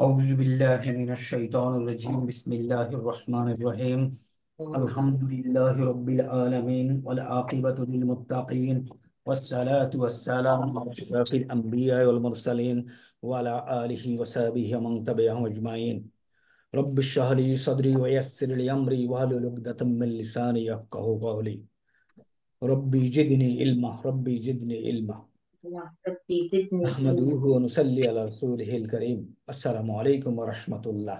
أعوذ بالله من الشيطان الرجيم بسم الله الرحمن الرحيم الحمد لله رب العالمين والعاقبة للمتقين والصلاة والسلام على أشرف الأنبياء والمرسلين وعلى آله وصحبه ومن تبعهم أجمعين رب اشرح لي صدري ويسر لي أمري واحلل عقدة من لساني يفقهوا قولي ربي زدني علما ربي زدني علما ربي زدني نحمده علما। ونصلي على رسوله الكريم السلام عليكم ورحمة الله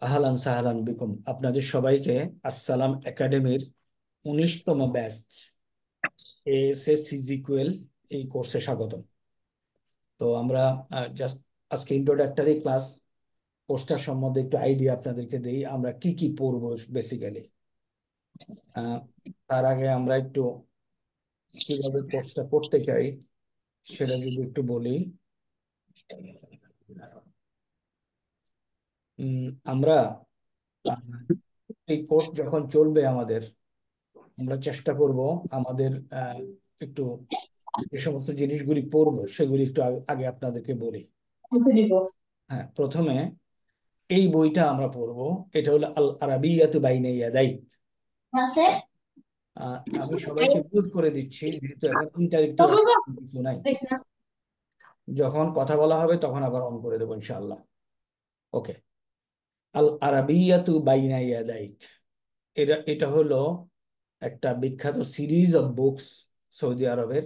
আহলান সাহলান বিকুম আপনাদের সবাইকে আসসালাম একাডেমির 19তম ব্যাচ এএসএস সিজিকুয়েল এই কোর্সে স্বাগতম। তো আমরা জাস্ট আজকে ইন্ট্রোডাক্টরি ক্লাস, কোর্সটার সম্বন্ধে একটু আইডিয়া আপনাদেরকে দেই, আমরা কি কি পড়বো বেসিক্যালি। তার আগে আমরা একটু কিভাবে কোর্সটা করতে চাই সেটা যদি একটু বলি। আমরা আহ, এই কোর্স যখন চলবে আমাদের, আমরা চেষ্টা করব আমাদের একটু যে সমস্ত জিনিসগুলি পড়বো সেগুলি একটু আগে আগে আপনাদেরকে বলি। মুছে দিব। হ্যাঁ, প্রথমে এই বইটা আমরা পড়বো। এটা হলো আল আরাবিয়াতু বাইনা ইয়াদাই। আছে। আমি সবাইকে মিউট করে দিচ্ছি যেহেতু এখন ইন্টারেক্টিভ বাবা, কিছু নাই। দেখ না। যখন কথা বলা হবে তখন আবার অন করে দেবো ইনশাআল্লাহ। ওকে। আল আরাবিয়াতু বাইনা ইয়াদাই, এটা এটা হলো একটা বিখ্যাত সিরিজ অফ বুকস সৌদি আরবের।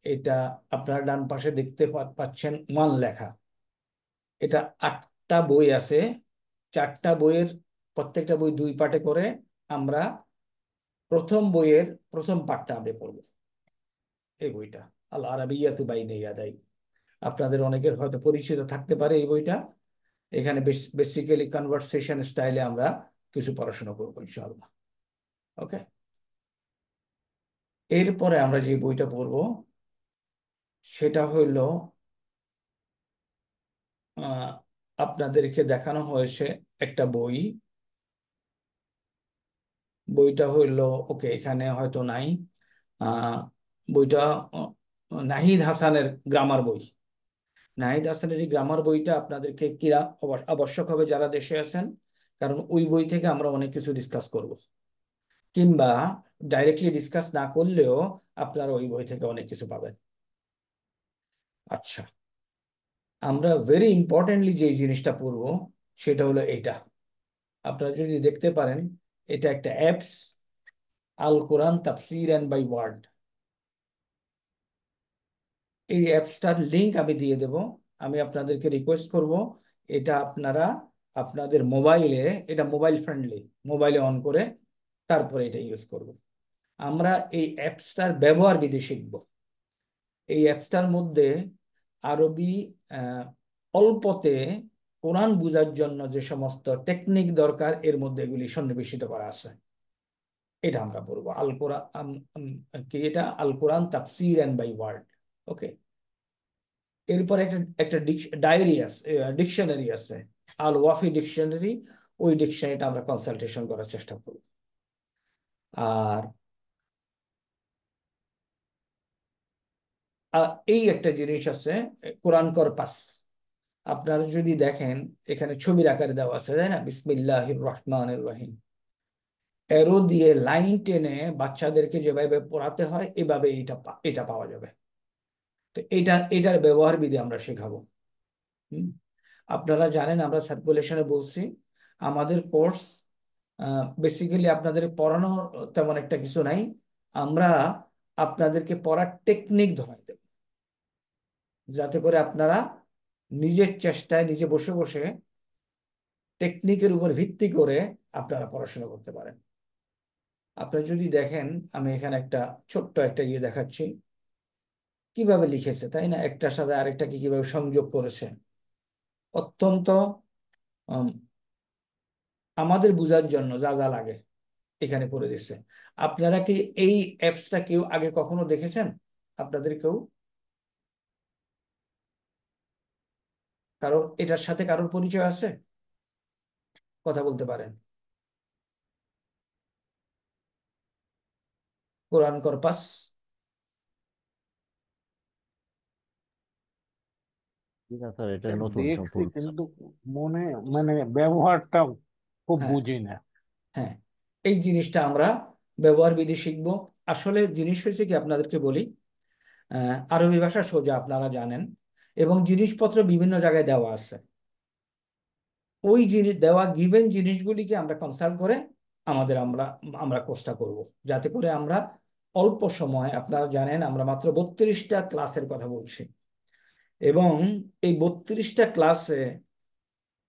এটা আপনার ডান পাশে দেখতে পাচ্ছেন ওয়ান লেখা। এটা 8টা বই আছে, 4টা বইয়ের প্রত্যেকটা বই 2 পার্টে করে। আমরা প্রথম বইয়ের প্রথম পার্টটা আমরা পড়বো, এই বইটা আল আরাবিয়াতু বাইনা ইয়াদাই। আপনাদের অনেকের হয়তো পরিচিত থাকতে পারে এই বইটা। এখানে বেসিক্যালি কনভারসেশন স্টাইলে আমরা কিছু পড়াশোনা করবো ইনশাআল্লাহ। ওকে। এরপরে আমরা যে বইটা পড়বো সেটা হইলো আহ আপনাদেরকে দেখানো হয়েছে একটা বই। বইটা হইলো, ওকে এখানে হয়তো নাই। আহ বইটা আহ, নাহিদ হাসানের গ্রামার বই। নাহিদ হাসানের এই গ্রামার বইটা আপনাদেরকে কিরা আবশ্যক হবে যারা দেশে আছেন, কারণ ওই বই থেকে আমরা অনেক কিছু ডিসকাস করব, কিংবা ডাইরেক্টলি ডিসকাস না করলেও আপনারা ওই বই থেকে অনেক কিছু পাবেন। আচ্ছা, আমরা ভেরি ইম্পর্টেন্টলি যে জিনিসটা পড়বো সেটা হলো এটা। আপনারা যদি দেখতে পারেন, এটা একটা অ্যাপস, আল কোরআন তাফসির অ্যান্ড বাই ওয়ার্ড। এই অ্যাপসটার লিংক আমি দিয়ে দেব। আমি আপনাদেরকে রিকোয়েস্ট করব এটা আপনারা আপনাদের মোবাইলে, এটা মোবাইল ফ্রেন্ডলি, মোবাইলে অন করে তারপরে এটা ইউজ করব। আমরা এই অ্যাপসটার ব্যবহার বিধি শিখব। এই অ্যাপসটার মধ্যে আরবি আহ, অল্পতে কোরআন বোঝার জন্য যে সমস্ত টেকনিক দরকার এর মধ্যে এগুলি সন্নিবেশিত করা আছে। এটা আমরা পড়বো আল কোরআন, কি এটা আল কোরআন তাফসির অ্যান্ড বাই ওয়ার্ড। ওকে। এরপর একটা একটা ডায়েরি আছে, ডিকশনারি আছে, আল ওয়াফি ডিকশনারি। ওই ডিকশনারিটা আমরা কনসালটেশন করার চেষ্টা করব। আর এই একটা জিনিস আছে, কোরআন করপাস। আপনারা যদি দেখেন এখানে ছবির আকারে দেওয়া আছে, তাই না, বিসমিল্লাহির রহমানির রহিম। এরো দিয়ে লাইন টেনে বাচ্চাদেরকে যেভাবে পড়াতে হয় এভাবে এটা পাওয়া যাবে। তো এটার ব্যবহার বিধি আমরা শেখাবো। হুম। আপনারা জানেন আমরা সার্কুলেশনে বলছি আমাদের কোর্স বেসিক্যালি আপনাদের পড়ানো তেমন একটা কিছু নাই। আমরা আপনাদেরকে পড়ার টেকনিক ধরাই দেব, যাতে করে আপনারা নিজের চেষ্টায় নিজে বসে বসে টেকনিকের উপর ভিত্তি করে আপনারা পড়াশোনা করতে পারেন। আপনারা যদি দেখেন, আমি এখানে একটা ছোট্ট একটা ইয়ে দেখাচ্ছি কিভাবে লিখেছে, তাই না, একটার সাথে আরেকটাকে কিভাবে সংযোগ করেছে। অত্যন্ত উম, আমাদের বোঝার জন্য যা যা লাগে এখানে করে দিচ্ছে। আপনারা কি এই অ্যাপসটা কেউ আগে কখনো দেখেছেন? আপনাদের কেউ, কারো এটার সাথে কারোর পরিচয় আছে? কথা বলতে পারেন। কোরআন করপাস। ঠিক আছে স্যার, এটা স্যার নতুন দেখছি সম্পূর্ণ স্যার। কিন্তু মনে মানে ব্যবহারটা খুব হ্যাঁ, বুঝি না। হ্যাঁ, এই জিনিসটা আমরা ব্যবহার বিধি শিখবো। আসলে জিনিস হয়েছে কি, আপনাদেরকে বলি, আরবি ভাষা সোজা আপনারা জানেন, এবং জিনিসপত্র বিভিন্ন জায়গায় দেওয়া আছে। ওই জিনিস দেওয়া গিভেন জিনিসগুলিকে আমরা কনসাল্ট করে আমরা আমরা কোর্সটা করব, যাতে করে আমরা অল্প সময়, আপনারা জানেন আমরা মাত্র 32টা ক্লাসের কথা বলছি, এবং এই 32টা ক্লাসে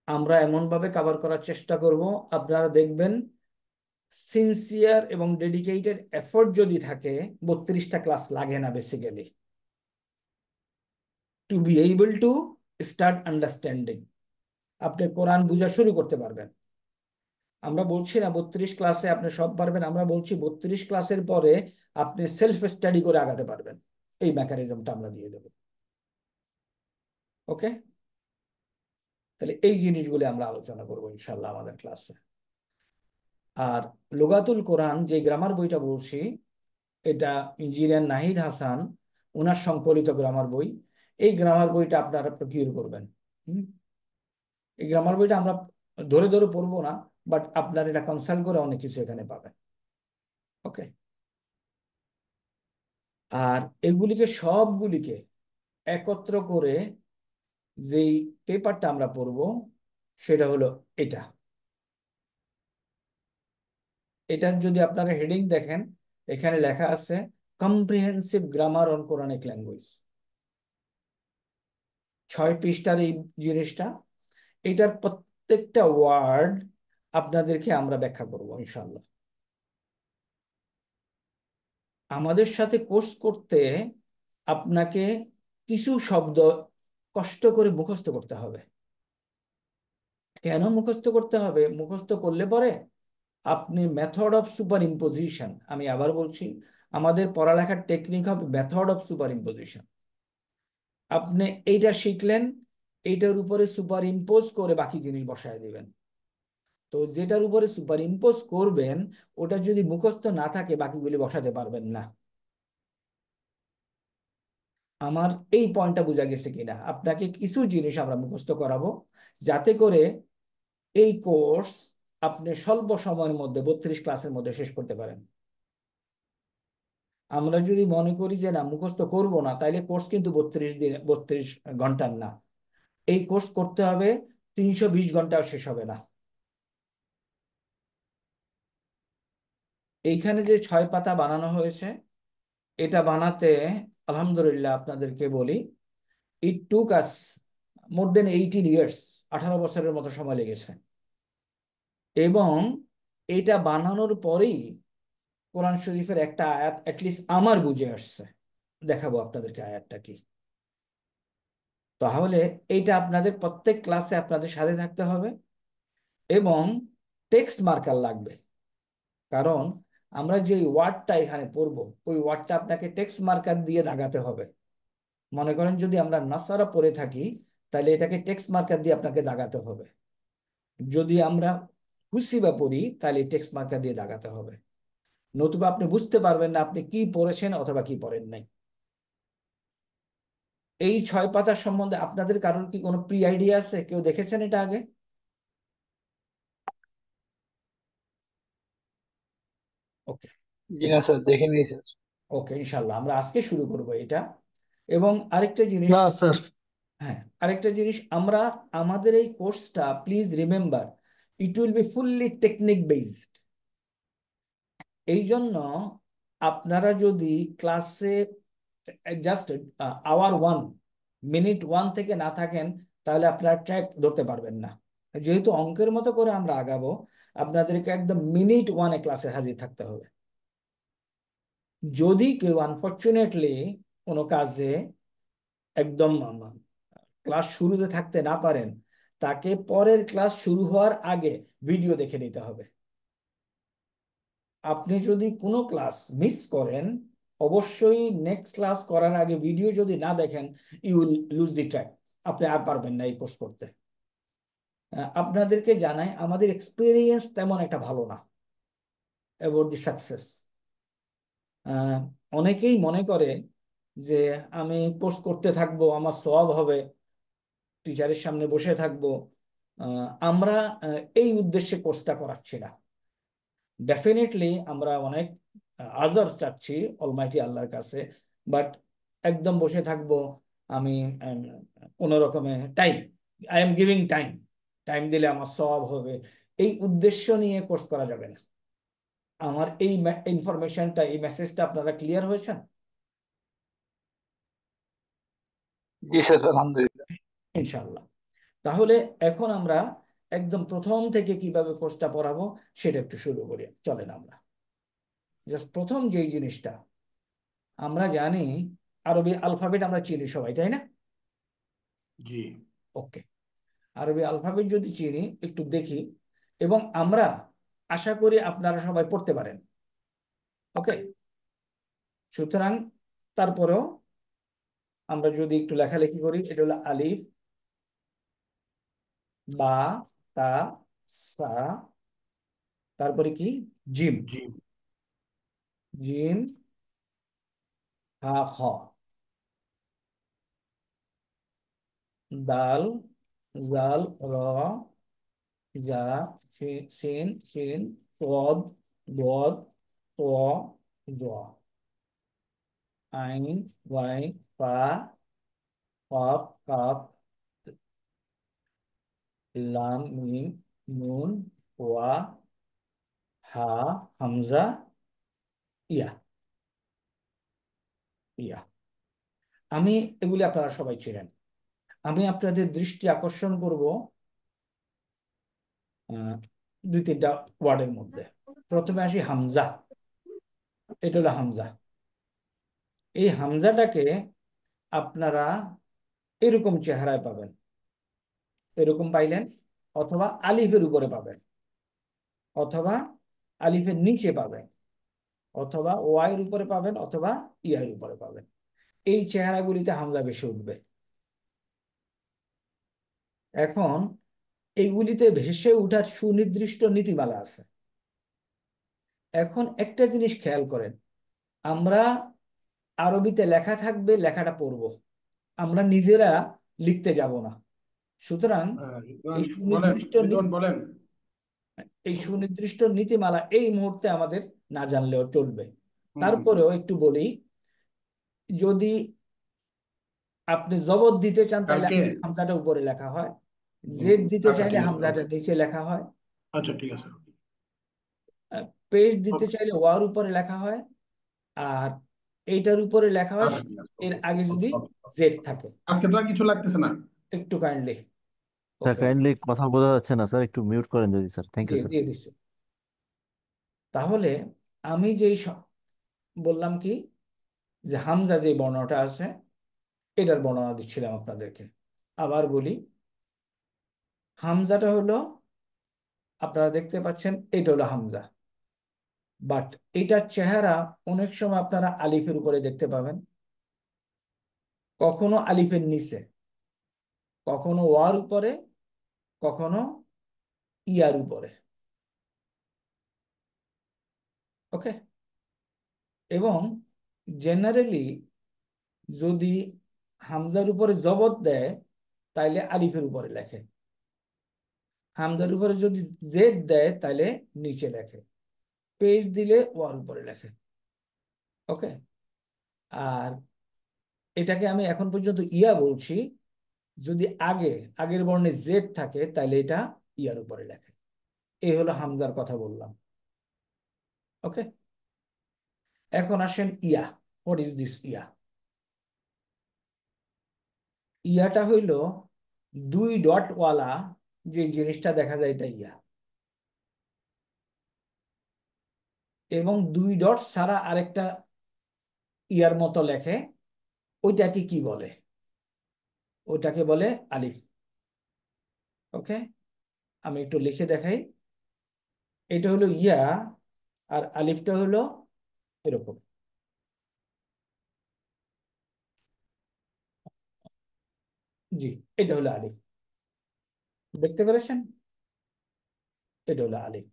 আমরা এমনভাবে কভার করার চেষ্টা করব, আপনারা দেখবেন সিনসিয়ার এবং ডেডিকেটেড এফোর্ট যদি থাকে 32টা ক্লাস লাগে না basically, to be able to start understanding. আপনি কোরআন বোঝা শুরু করতে পারবেন। আমরা বলছি না 32 ক্লাসে আপনি সব পারবেন, আমরা বলছি 32 ক্লাসের পরে আপনি সেলফ স্টাডি করে আগাতে পারবেন। এই মেকানিজমটা আমরা দিয়ে দেব। ওকে, তাহলে এই জিনিসগুলি আমরা আলোচনা করবো ইনশাল্লাহ আমাদের ক্লাসে। আর লুগাতুল কোরআন যে গ্রামার বইটা বলছি, এটা ইঞ্জিনিয়ার নাহিদ হাসান ওনার সংকলিত গ্রামার বই। এই গ্রামার বইটা আপনারা প্রকিউর করবেন। হুম, এই গ্রামার বইটা আমরা ধরে ধরে পড়বো না, বাট আপনার এটা কনসাল্ট করে অনেক কিছু এখানে পাবেন। ওকে, আর এগুলিকে সবগুলিকে একত্র করে যেই পেপারটা আমরা পড়বো সেটা হলো এটা। এটার যদি আপনারা হেডিং দেখেন, এখানে লেখা আছে comprehensive grammar on Quranic language. 6 পৃষ্ঠার এই জিনিসটা, এটার প্রত্যেকটা ওয়ার্ড আপনাদেরকে আমরা ব্যাখ্যা করবো ইনশাল্লাহ। আমাদের সাথে কোর্স করতে আপনাকে কিছু শব্দ কষ্ট করে মুখস্থ করতে হবে। কেন মুখস্থ করতে হবে? মুখস্থ করলে পরে আপনি মেথড অফ সুপার ইম্পোজিশন, আমি আবার বলছি, আমাদের পড়ালেখার টেকনিক হবে মেথড অফ সুপার ইম্পোজিশন। আপনি এইটা শিখলেন, এইটার উপরে সুপার ইম্পোজ করে বাকি জিনিস বসায় দিবেন। তো যেটার উপরে সুপার ইম্পোজ করবেন ওটা যদি মুখস্থ না থাকে বাকিগুলি বসাতে পারবেন না। আমার এই পয়েন্টটা বোঝা গেছে কিনা? আপনাকে কিছু জিনিস আমরা মুখস্থ করাবো, যাতে করে এই কোর্স আপনি স্বল্প সময়ের মধ্যে 32 ক্লাসের মধ্যে শেষ করতে পারেন। আমরা যদি মনে করি যে না মুখস্থ করব না, তাইলে কোর্স কিন্তু 32 ঘন্টার না। এই কোর্স করতে হবে 320 ঘন্টাও শেষ হবে না। এইখানে যে 6 পাতা বানানো হয়েছে, এটা বানাতে আলহামদুলিল্লাহ আপনাদেরকে বলি, ইট টুক আস মোর দেন 18 ইয়ার্স, 18 বছরের মতো সময় লেগেছে। এবং এটা বানানোর পরেই কোরআন শরীফের একটা আয়াত অ্যাটলিস্ট আমার বুঝে আসছে। দেখাবো আপনাদেরকে আয়াতটা কি। তাহলে এইটা আপনাদের প্রত্যেক ক্লাসে আপনাদের সাথে থাকতে হবে, এবং টেক্সট মার্কার লাগবে। কারণ আমরা যে ওয়ার্ডটা এখানে পড়বো ওই ওয়ার্ডটা আপনাকে টেক্সট মার্কার দিয়ে দাগাতে হবে। মনে করেন যদি আমরা নাসারা পড়ে থাকি, তাহলে এটাকে টেক্সট মার্কার দিয়ে আপনাকে দাগাতে হবে। যদি আমরা হুসিবা পড়ি তাহলে টেক্সট মার্কার দিয়ে দাগাতে হবে, নতুবা আপনি বুঝতে পারবেন না আপনি কি পড়েছেন অথবা কি পড়েন নাই। এই 6 পাতার সম্বন্ধে আপনাদের কারোর কি কোনো প্রি আইডিয়া আছে? কেউ দেখেছেন এটা আগে? ওকে, জি ঠিক না আছে। স্যার, দেখে নিয়েছি। ওকে, ইনশাল্লাহ আমরা আজকে শুরু করব এটা। এবং আরেকটা জিনিস, না স্যার। হ্যাঁ, আরেকটা জিনিস, আমরা আমাদের এই কোর্সটা please remember it will be fully technique based. এই জন্য আপনারা যদি ক্লাসে জাস্ট আওয়ার 1, মিনিট 1 থেকে না থাকেন, তাহলে আপনারা ট্র্যাক ধরতে পারবেন না। যেহেতু অঙ্কের মতো করে আমরা আগাবো, আপনাদেরকে একদম মিনিট 1-এ ক্লাসে হাজির থাকতে হবে। যদি কেউ আনফর্চুনেটলি কোনো কাজে একদম ক্লাস শুরুতে থাকতে না পারেন, তাকে পরের ক্লাস শুরু হওয়ার আগে ভিডিও দেখে নিতে হবে। আপনি যদি কোনো ক্লাস মিস করেন, অবশ্যই নেক্সট ক্লাস করার আগে ভিডিও যদি না দেখেন, you will lose the track. আপনি আর পারবেন না এই কোর্স করতে। আপনাদেরকে জানাই আমাদের এক্সপিরিয়েন্স তেমন একটা ভালো না অ্যাবাউট দি সাকসেস। অনেকেই মনে করে যে আমি কোর্স করতে থাকবো আমার সওয়াব হবে, টিচারের সামনে বসে থাকবো। আমরা এই উদ্দেশ্যে কোর্সটা করাচ্ছি না। ডেফিনেটলি আমরা অনেক আজার চাচ্ছি অলমাইটি আল্লাহর কাছে, বাট একদম বসে থাকবো আমি কোন রকমে time, I am giving time, time দিলে আমার সওয়াব হবে, এই উদ্দেশ্য নিয়ে কোর্স করা যাবে না। আমার এই ইনফরমেশনটা, এই মেসেজটা আপনারা ক্লিয়ার হয়েছেন জি স্যার, আলহামদুলিল্লাহ। ইনশাআল্লাহ? তাহলে এখন আমরা একদম প্রথম থেকে কিভাবে কোর্সটা পড়াবো সেটা একটু শুরু করি। চলেন আমরা জাস্ট প্রথম যেই জিনিসটা আমরা জানি, আরবি আলফাবেট আমরা চিনি সবাই, তাই না? জি। ওকে, আরবি আলফাবেট যদি চিনি একটু দেখি, এবং আমরা আশা করি আপনারা সবাই পড়তে পারেন। ওকে, সুতরাং তারপরেও আমরা যদি একটু লেখালেখি করি, এটা হলো আলিফ, বা, তা, সা, তারপরে কি জিম, জি। জিম, হা, খ, দাল, জাল, র, জা, সিন, সিন, তদ, দদ, ত, জ, আইন, ওয়াইন, ফা, কফ, কাফ, লাম, মিম, নুন, ওয়া, হা, হামজা, ইয়া, ইয়া। আমি এগুলি আপনারা সবাই চিনেন। আমি আপনাদের দৃষ্টি আকর্ষণ করব আহ, দুই তিনটা ওয়ার্ডের মধ্যে। প্রথমে আসি হামজা। এটা হলো হামজা। এই হামজাটাকে আপনারা এরকম চেহারায় পাবেন, এরকম পাইলেন, অথবা আলিফের উপরে পাবেন, অথবা আলিফের নিচে পাবেন, অথবা ওয়াইয়ের উপরে পাবেন, অথবা ইয়ার উপরে পাবেন। এই চেহারাগুলিতে হামজা বেশি উঠবে। এখন এইগুলিতে ভেসে ওঠার সুনির্দিষ্ট নীতিমালা আছে। এখন একটা জিনিস খেয়াল করেন, আমরা আরবিতে লেখা থাকবে, লেখাটা পড়ব, আমরা নিজেরা লিখতে যাব না। সুতরাং এই বলেন সুনির্দিষ্ট রিদওয়ান, বলেন। নীতিমালা এই মুহূর্তে আমাদের না জানলেও চলবে। হুম। তারপরেও একটু বলি, যদি আপনি জবর দিতে চান তাহলে কালকে। হামজাটা উপরে লেখা হয়, জেদ দিতে আচ্ছা, চাইলে ঠিক আছে, হামজাটা ওকে। নিচে লেখা হয়, আচ্ছা, ঠিক আছে। পেশ দিতে ওকে। চাইলে ওয়ার উপরে লেখা হয়, আর এইটার উপরে লেখা হয় আচ্ছা, ঠিক আছে, এর ওকে। আগে যদি ওকে, ওকে, ওকে। জেড থাকে। আজকে তো আর কিছু লাগতেছে না। একটু কাইন্ডলি, স্যার ওকে, কাইন্ডলি কথা বোঝা যাচ্ছে না স্যার, একটু মিউট করেন যদি স্যার। থ্যাংক ইউ দিয়ে স্যার। দিয়ে দিচ্ছে। তাহলে আমি যেই বললাম কি, যে হামজা যে বর্ণটা আছে এটার বর্ণনা দিচ্ছিলাম আপনাদেরকে। আবার বলি, হামজাটা হলো, আপনারা দেখতে পাচ্ছেন এটা হলো হামজা, বাট এটার চেহারা অনেক সময় আপনারা আলিফের উপরে দেখতে পাবেন, কখনো আলিফের নিচে, কখনো ওয়ার উপরে, কখনো ইয়ার উপরে। ওকে, এবং জেনারেলি যদি হামজার উপরে জবর দেয় তাইলে আলিফের উপরে লেখে, হামজার উপরে যদি জেদ দেয় তাহলে নিচে লেখে, পেজ দিলে ওয়ার উপরে লেখে। ওকে, আর এটাকে আমি এখন পর্যন্ত ইয়া বলছি, যদি আগের বর্ণে জেড থাকে তাহলে এটা ইয়ার উপরে লেখে। এই হলো হামজার কথা বললাম। ওকে, এখন আসেন ইয়া। হোয়াট ইজ দিস ইয়া? ইয়াটা হইল দুই ডট ওয়ালা যে জিনিসটা দেখা যায় এটা ইয়া, এবং দুই ডট ছাড়া আরেকটা ইয়ার মতো লেখে, ওইটাকে কি বলে? ওইটাকে বলে আলিফ। ওকে, আমি একটু লিখে দেখাই। এটা হলো ইয়া, আর আলিফটা হলো এরকম। জি, এটা হলো আলিফ। দেখতে পেরেছেন? এটা হলো আলিফ।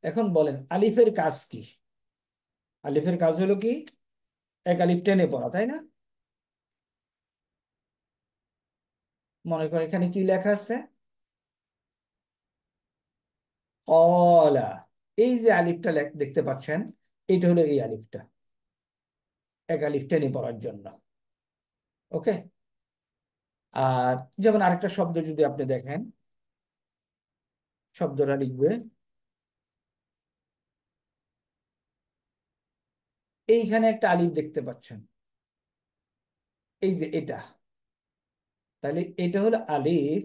এখন বলেন আলিফের কাজ কি? আলিফের কাজ হলো কি? এক আলিফ টেনে পড়া, তাই না? মনে করেন এখানে কি লেখা আছে, কলা। এই যে আলিফটা দেখতে পাচ্ছেন, এটা হলো এই আলিফটা, এক আলিফ টেনে পড়ার জন্য। ওকে। আর যেমন আরেকটা শব্দ যদি আপনি দেখেন, শব্দটা লিখবে, এইখানে একটা আলিফ দেখতে পাচ্ছেন, এই যে এটা, তাহলে এটা হলো আলিফ,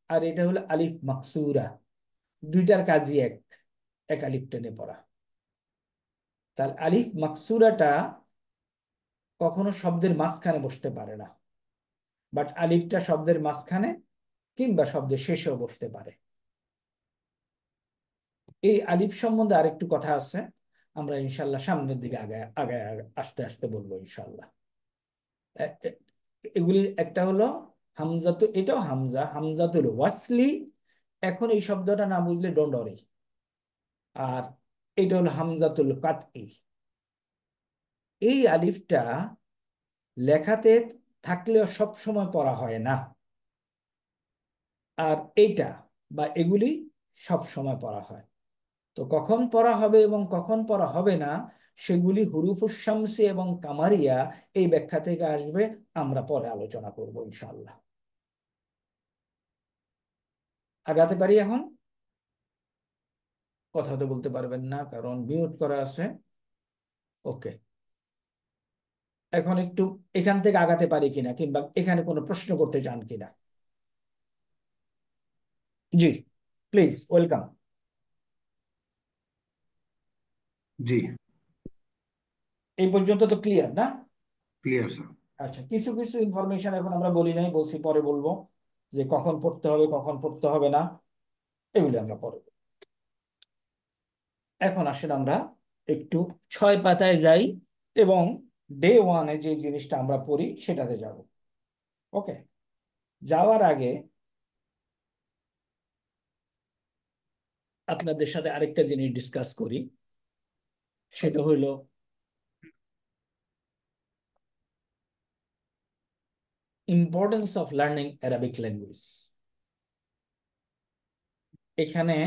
আর এটা হলো আলিফ মাকসুরা। দুইটার কাজই এক, এক আলিফ টেনে পড়া। তাহলে আলিফ মাকসুরাটা কখনো শব্দের মাঝখানে বসতে পারে না, বাট আলিফটা শব্দের মাঝখানে কিংবা শব্দের শেষেও বসতে পারে। এই আলিফ সম্বন্ধে আরেকটু কথা আছে, আমরা ইনশাল্লাহ সামনের দিকে আগে আগে আস্তে আস্তে বলবো ইনশাল্লাহ। এগুলি একটা হলো হামজাতু, এটাও হামজা, হামজাতুল ওয়াসলি। এখন এই শব্দটা না বুঝলে ডোন্ট ওয়ারি। আর এটা হলো হামজাতুল কাতই। এই আলিফটা লেখাতে থাকলেও সব সময় পড়া হয় না, আর এইটা বা এগুলি সব সময় পড়া হয়। তো কখন পড়া হবে এবং কখন পড়া হবে না, সেগুলি হুরুফুস শামসি এবং কামারিয়া এই ব্যাখ্যা থেকে আসবে, আমরা পরে আলোচনা করব ইনশাআল্লাহ। আগাতে পারি এখন? কথা তো বলতে পারবেন না কারণ মিউট করা আছে। ওকে, এখন একটু এখান থেকে আগাতে পারি কিনা, কিংবা এখানে কোনো প্রশ্ন করতে চান কিনা? জি, প্লিজ, ওয়েলকাম। জি, এই পর্যন্ত তো ক্লিয়ার না? Clear sir. আচ্ছা, কিছু কিছু ইনফরমেশন এখন আমরা বলি নাই, বলছি পরে বলবো, যে কখন পড়তে হবে কখন পড়তে হবে না, এগুলি আমরা পরে বলবো। এখন আসেন আমরা একটু 6 পাতায় যাই এবং ডে ওয়ানে যে জিনিসটা আমরা পড়ি সেটাতে যাব। ওকে, যাওয়ার আগে আপনাদের সাথে আরেকটা জিনিস ডিসকাস করি, সেটা হইল importance of learning Arabic language. এখানে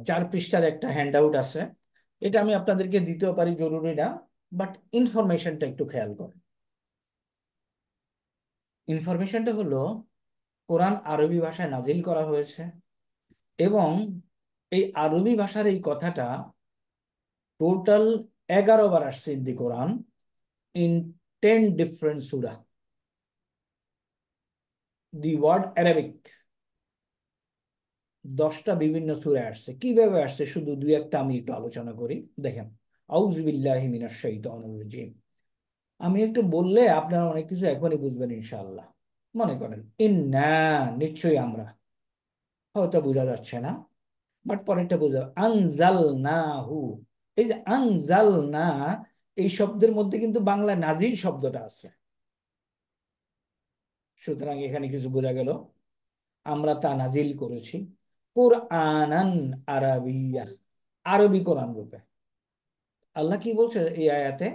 4 পৃষ্ঠার একটা হ্যান্ডআউট আছে, এটা আমি আপনাদেরকে দিতেও পারি, জরুরি না, বাট ইনফরমেশনটা একটু খেয়াল করেন। ইনফরমেশনটা হলো কোরআন আরবি ভাষায় নাজিল করা হয়েছে, এবং এই আরবি ভাষার এই কথাটা টোটাল 11 বার আসছে in the Quran, in 10 different সূরা। দি ওয়ার্ড অ্যারাবিক 10টা বিভিন্ন সূরায় আসছে। কিভাবে আসছে শুধু দুই একটা আমি একটু আলোচনা করি। দেখেন, আউযু বিল্লাহি মিনাশ শাইতানির রাজিম, আমি একটু বললে আপনারা অনেক কিছু এখনই বুঝবেন ইনশাআল্লাহ। মনে করেন ইন্না, নিশ্চয়ই আমরা, হয়তো বোঝা যাচ্ছে না, বাট পরেরটা বোঝা, আনজালনাহু। এই যে আনজালনা, এই শব্দের মধ্যে কিন্তু বাংলা নাজিল শব্দটা আছে। সুতরাং এখানে কিছু বোঝা গেল, আমরা তা নাজিল করেছি কুরআনান আরাবিয়া, আরবি কোরআন রূপে। আল্লাহ কি বলছে এই আয়াতে?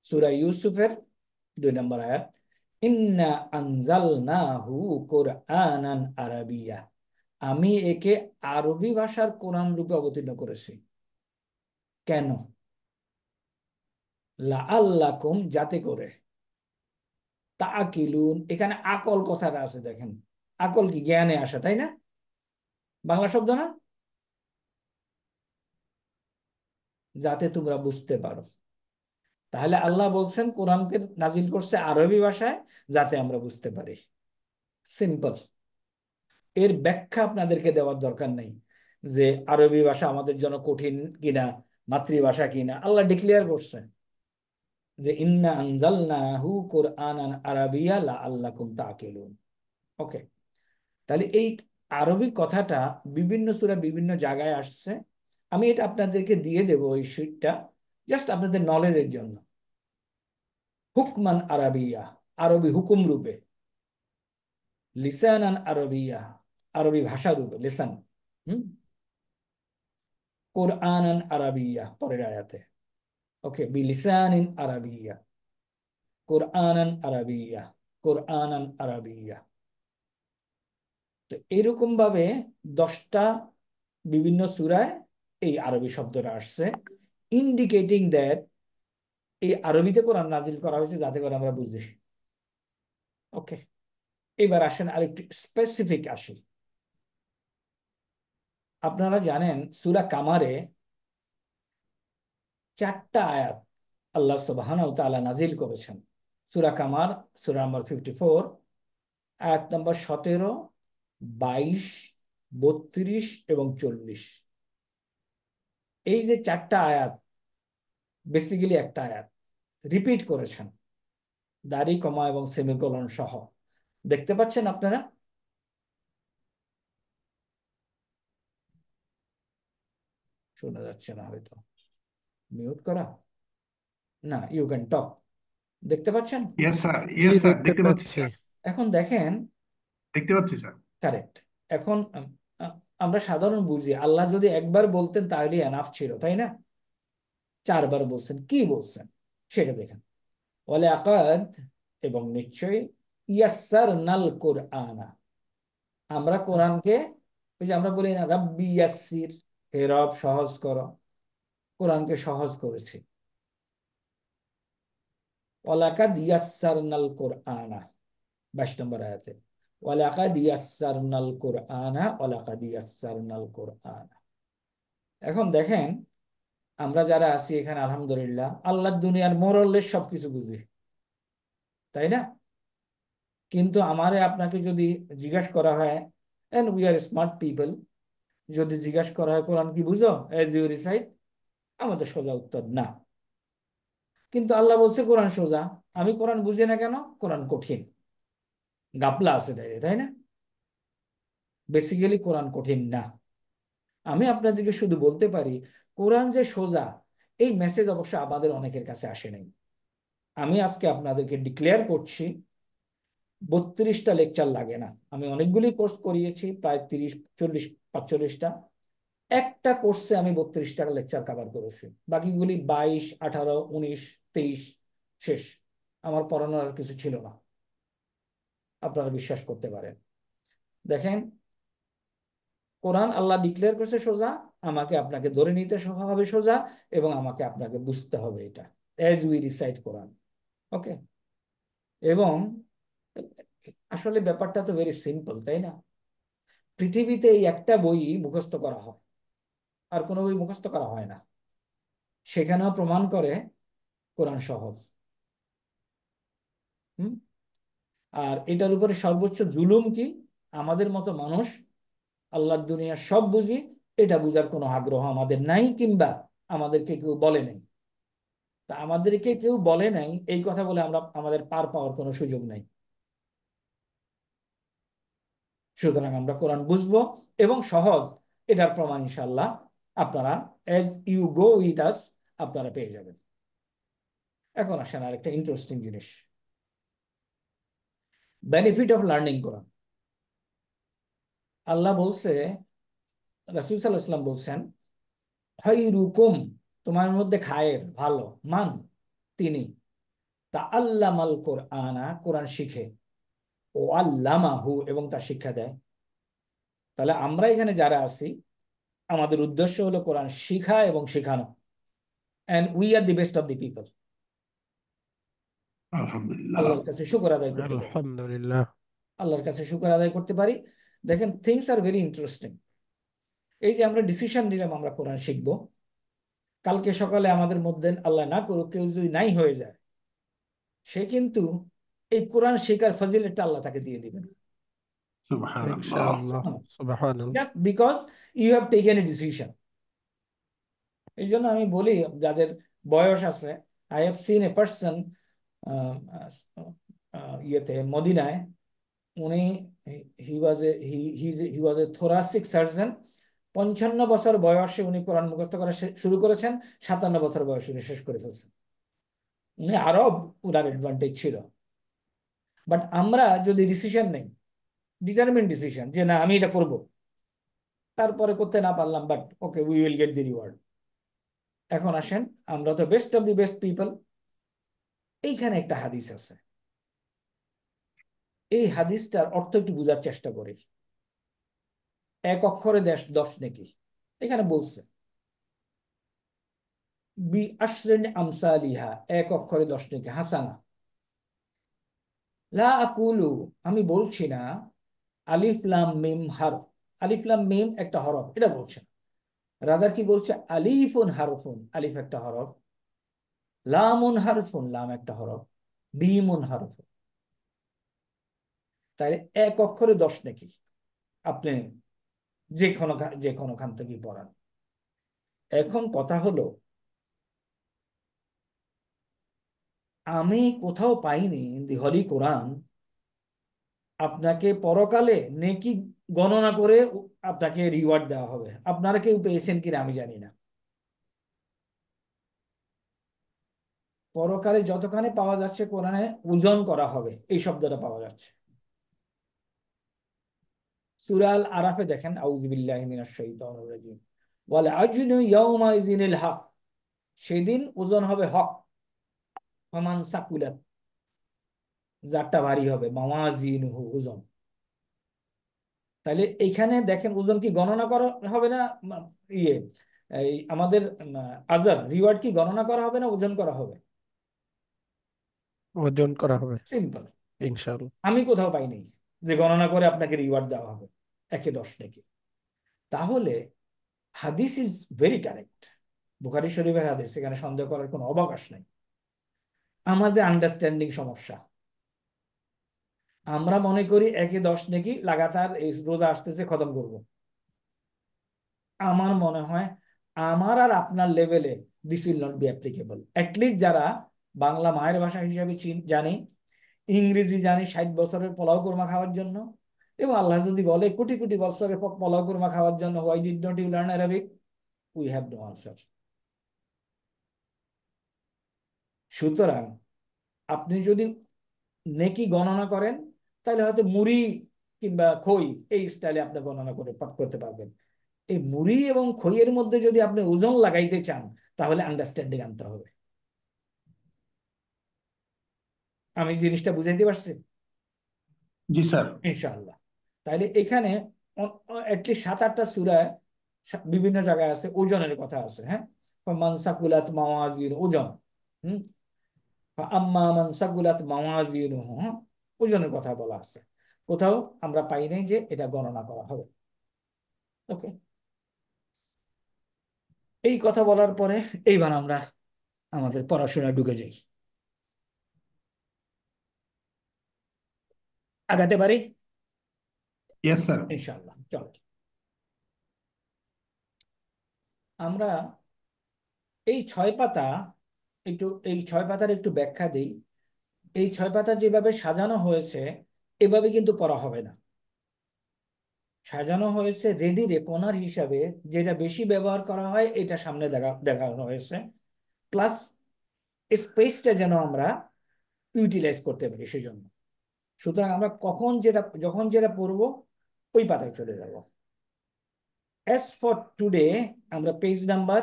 সূরা ইউসুফের 2 নম্বর আয়াত, ইন্না আনজালনাহু কুরআনান আরাবিয়া, আমি একে আরবি ভাষার কোরআন রূপে অবতীর্ণ করেছি। কেন? লাআল্লাকুম, যাতে করে, তাকিলুন, এখানে আকল কথাটা আছে, দেখেন, আকল কি জ্ঞানে আসা, তাই না? বাংলা শব্দ না? যাতে তোমরা বুঝতে পারো। তাহলে আল্লাহ বলছেন কোরআনকে নাজিল করছে আরবি ভাষায়, যাতে আমরা বুঝতে পারি। সিম্পল। এর ব্যাখ্যা আপনাদেরকে দেওয়ার দরকার নেই যে আরবি ভাষা আমাদের জন্য কঠিন কিনা, মাতৃভাষা কিনা। আল্লাহ ডিক্লেয়ার করছে যে ইন্না আনজালনাহু কুরআনান আরাবিয়া লাআল্লাকুম তাকিলুন। ওকে, তাহলে এই আরবি কথাটা বিভিন্ন সূরা বিভিন্ন জায়গায় আসছে। আমি এটা আপনাদেরকে দিয়ে দেবো, এই শীটটা, জাস্ট আপনাদের নলেজের জন্য। হুকমান আরাবিয়া, আরবি হুকুম রূপে। লিসানান আরবিয়া, আরবি ভাষা রূপে, লিসান। হুম। কোরআনান আরাবিয়া, পরের আয়াতে। ওকে, বিলিসানিন আরাবিয়া, কোরআনান আরাবিয়া, কোরআনান আরাবিয়া। তো এরকম ভাবে 10টা বিভিন্ন সূরায় এই আরবি শব্দটা আসছে, ইন্ডিকেটিং দ্যাট এই আরবিতে কোরআন নাজিল করা হয়েছে যাতে করে আমরা বুঝি। ওকে, এবার আসেন আরেকটু স্পেসিফিক আসি। আপনারা জানেন সূরা কামারে 4টা আয়াত আল্লাহ সুবহানাহু ওয়া তাআলা নাজিল করেছেন। সূরা কামার সূরা নম্বর 54, আয়াত নম্বর 17, 22, 32 এবং 40। এই যে 4টা আয়াত বেসিক্যালি একটা আয়াত রিপিট করেছেন, দাড়ি কমা এবং সেমিকোলন সহ। দেখতে পাচ্ছেন আপনারা? শোনা যাচ্ছে না হয়তো, মিউট করা না, ইউ ক্যান টক। দেখতে পাচ্ছেন? ইয়েস স্যার, জি ইয়েস স্যার, দেখতে দেখতে পাচ্ছি পাচ্ছি। স্যার, এখন দেখেন, দেখতে পাচ্ছি স্যার। কারেক্ট। এখন আমরা সাধারণ বুঝি আল্লাহ যদি একবার বলতেন তাহলে এনাফ ছিল, তাই না? 4বার বলছেন, কি বলছেন সেটা দেখেন। ওয়ালে আকাদ, এবং নিশ্চয়ই, ইয়াসসারনাল কুরআনা, আমরা কোরআনকে, ওই যে আমরা বলি না রাব্বি ইয়াসসির, হে রব সহজ করো, কোরআনকে সহজ করেছি। ওয়ালাকাদ ইয়াসসারনাল কুরআনা, 22 নম্বর আয়াতে, ওয়ালাকাদ ইয়াসসারনাল কুরআনা, ওয়ালাকাদ ইয়াসসারনাল কুরআনা। এখন দেখেন, আমরা যারা আছি এখানে আলহামদুলিল্লাহ আল্লাহ দুনিয়ার মোরাললেস সবকিছু বুঝি, তাই না? কিন্তু আমারে আপনাকে যদি জিজ্ঞাসা করা হয়, and we are smart people, যদি জিজ্ঞাসা করা হয় কোরআন কি বুঝো এজ ইউ রিসাইট, আমাদের সোজা উত্তর না। কিন্তু আল্লাহ বলছে কোরআন সোজা, আমি কোরআন বুঝি না কেন? কোরআন কঠিন, গাপলা আছে তাই, তাই না? বেসিক্যালি কোরআন কঠিন না। আমি আপনাদেরকে শুধু বলতে পারি কোরআন যে সোজা, এই মেসেজ অবশ্য আমাদের অনেকের কাছে আসে নাই। আমি আজকে আপনাদেরকে ডিক্লেয়ার করছি 32টা লেকচার লাগে না। আমি অনেকগুলি কোর্স করিয়েছি, প্রায় 30, 40, 45টা। একটা কোর্সে আমি 32টা লেকচার কভার করেছি, বাকিগুলি 22, 18, 19, 23 শেষ। আমার পড়ানোর আর কিছু ছিল না, আপনারা বিশ্বাস করতে পারেন। দেখেন, কোরআন আল্লাহ ডিক্লেয়ার করছে সোজা, আমাকে আপনাকে ধরে নিতে হবে সোজা, এবং আমাকে আপনাকে বুঝতে হবে এটা এজ উই রিসাইট কোরআন। ওকে, এবং আসলে ব্যাপারটা তো ভেরি সিম্পল, তাই না? পৃথিবীতে এই একটা বই মুখস্থ করা হয়, আর কোনো বই মুখস্থ করা হয় না। সেখানেও প্রমাণ করে কোরআন সহজ। হুম। আর এটার উপরে সর্বোচ্চ জুলুম কি? আমাদের মতো মানুষ আল্লাহর দুনিয়ার সব বুঝি, এটা বুঝার কোনো আগ্রহ আমাদের নাই, কিংবা আমাদেরকে কেউ বলে নাই। তা আমাদেরকে কেউ বলে নাই এই কথা বলে আমরা আমাদের পার পাওয়ার কোনো সুযোগ নাই। সুতরাং আমরা কোরআন বুঝবো এবং সহজ, এটার প্রমাণ ইনশাআল্লাহ আপনারা as you go with us আপনারা পেয়ে যাবেন। এখন আসেন আরেকটা ইন্টারেস্টিং জিনিস, benefit of learning Quran. Allah বলছে, রাসূল সাল্লাল্লাহু আলাইহি ওয়াসাল্লাম বলছেন, খায়রুকুম, তোমার মধ্যে খায়ের ভালো মান তিনি, তাআল্লামাল কোরআনা, কোরআন শিখে, ও আল্লামাহু, এবং তার শিক্ষা দেয়। তাহলে আমরা এখানে যারা আছি আমাদের উদ্দেশ্য হলো কোরআন শিখা এবং শেখানো, and we are the best of the people. আলহামদুলিল্লাহ। আল্লাহর কাছে শুকর আদায় করতে পারি, আলহামদুলিল্লাহ। আল্লাহর কাছে শুকর আদায় করতে পারি। দেখেন, থিংস আর ভেরি ইন্টারেস্টিং। এই যে আমরা ডিসিশন নিলাম আমরা কোরআন শিখবো, কালকে সকালে আমাদের মধ্যে আল্লাহ না করুক কেউ যদি নাই হয়ে যায়, সে কিন্তু এই কোরআন শেখার ফজিলতটা আল্লাহ তাকে দিয়ে দিবেন, সুবহানাল্লাহ। ইনশাআল্লাহ। সুবহানাল্লাহ। Just because you have taken a decision. এই জন্য আমি বলি যাদের বয়স আছে, I have seen a person ইয়েতে মদিনায়, উনি হি ওয়াজ এ থোরাসিক সার্জন। 55 বছর বয়সে উনি কোরআন মুখস্থ করা শুরু করেছেন, 57 বছর বয়সে উনি শেষ করে ফেলছেন। উনি আরব, উনার অ্যাডভান্টেজ ছিল। বাট আমরা যদি ডিসিশন নেই, ডিটারমিন ডিসিশন যে না আমি এটা করব, তারপরে করতে না পারলাম, but okay we will get the reward. এখন আসেন, আমরা তো best of the best people. এইখানে একটা হাদিস আছে, এই হাদিসটার অর্থ একটু বোঝার চেষ্টা করি। এক অক্ষরে 10 নেকি। এখানে বলছে বি আশরিন আমসালিহা, এক অক্ষরে 10 নেকি, হাসানা। লা আকুলু, আমি বলছি না আলিফ লাম মিম হারফ, আলিফ লাম মিম একটা হরফ, এটা বলছে না। রাদার কি বলছে, আলিফুন হারফুন, আলিফ একটা হরফ, লামুন হারফুন, লাম একটা হরফ, বিমুন হারফুন। তাই এক অক্ষরে 10 নেকি, আপনি যে কোনো খান থেকে পড়ান। এখন কথা হলো, আমি কোথাও পাইনি ইন দি হলি কোরআন আপনাকে পরকালে নেকি গণনা করে আপনাকে রিওয়ার্ড দেওয়া হবে। আপনারা কেউ পেয়েছেন কিনা আমি জানি না। পরকালে যতখানি পাওয়া যাচ্ছে কোরআনে ওজন করা হবে, এই শব্দটা পাওয়া যাচ্ছে। সূরা আল আরাফে দেখেন, আউযু বিল্লাহি মিনাশ শাইতানির রাজিম, ওয়াল আজনু ইয়াউমাইযিনিল হক, সেদিন ওজন হবে হক। ফামান সাকুলাত, যারটা ভারী হবে, মাওয়াজিনুহু, ওজন। তাহলে এইখানে দেখেন ওজন কি গণনা করা হবে না, ইয়ে এই আমাদের আজার রিওয়ার্ড কি গণনা করা হবে না ওজন করা হবে? ওজন করা হবে সিম্পল। ইনশাআল্লাহ। আমি কোথাও পাইনি যে গণনা করে আপনাকে রিওয়ার্ড দেওয়া হবে একে 10 নাকি। তাহলে হাদিস ইজ ভেরি কারেক্ট, বুখারী শরীফের হাদিস, এখানে সন্দেহ করার কোনো অবকাশ নাই। আমাদের আন্ডারস্ট্যান্ডিং সমস্যা। আমরা মনে করি একে 10 নাকি লাগাতার এই রোজা আসতেছে খতম করব। আমার মনে হয় আমার আর আপনার লেভেলে this will not be applicable. At least যারা বাংলা মায়ের ভাষা হিসাবে জানি, ইংরেজি জানি 60 বছরের পোলাও কোরমা খাওয়ার জন্য, এবং আল্লাহ যদি বলে কোটি কোটি বছরের পোলাও কোরমা খাওয়ার জন্য, why did not you learn Arabic, we have no answer. সুতরাং আপনি যদি নেকি গণনা করেন তাহলে হয়তো মুড়ি কিংবা খই এই স্টাইলে আপনি গণনা করে করতে পারবেন। এই মুড়ি এবং খইয়ের মধ্যে যদি আপনি ওজন লাগাইতে চান তাহলে আন্ডারস্ট্যান্ডিং আনতে হবে। আমি জিনিসটা বুঝাইতে পারছি জি স্যার। ইনশাআল্লাহ। তাইলে এখানে অ্যাটলিস্ট 7-8টা সূরায় বিভিন্ন জায়গায় আছে ওজনের কথা আছে। হ্যাঁ, মান সাকুলাত মাওয়াজিন, ওজন। হুম, আম্মা মান সাকুলাত মাওয়াজিনুহু, ওজনের কথা বলা আছে। কোথাও আমরা পাই নাই যে এটা গণনা করা হবে। ওকে, এই কথা বলার পরে এইবার আমরা আমাদের পড়াশোনায় ঢুকে যাই। আগাতে পারি ইয়েস স্যার। ইনশাআল্লাহ। চলো আমরা এই 6 পাতা এই 6 পাতার একটু ব্যাখ্যা দিই। এই 6 পাতা যেভাবে সাজানো হয়েছে এভাবে কিন্তু পড়া হবে না। সাজানো হয়েছে রেডি রেকনার হিসাবে, যেটা বেশি ব্যবহার করা হয় এটা সামনে দেখানো হয়েছে, প্লাস স্পেসটা যেন আমরা ইউটিলাইজ করতে পারি সেজন্য। সুতরাং আমরা যখন যেটা পড়বো ওই পাতায় চলে যাব। অ্যাজ ফর টুডে আমরা পেজ নাম্বার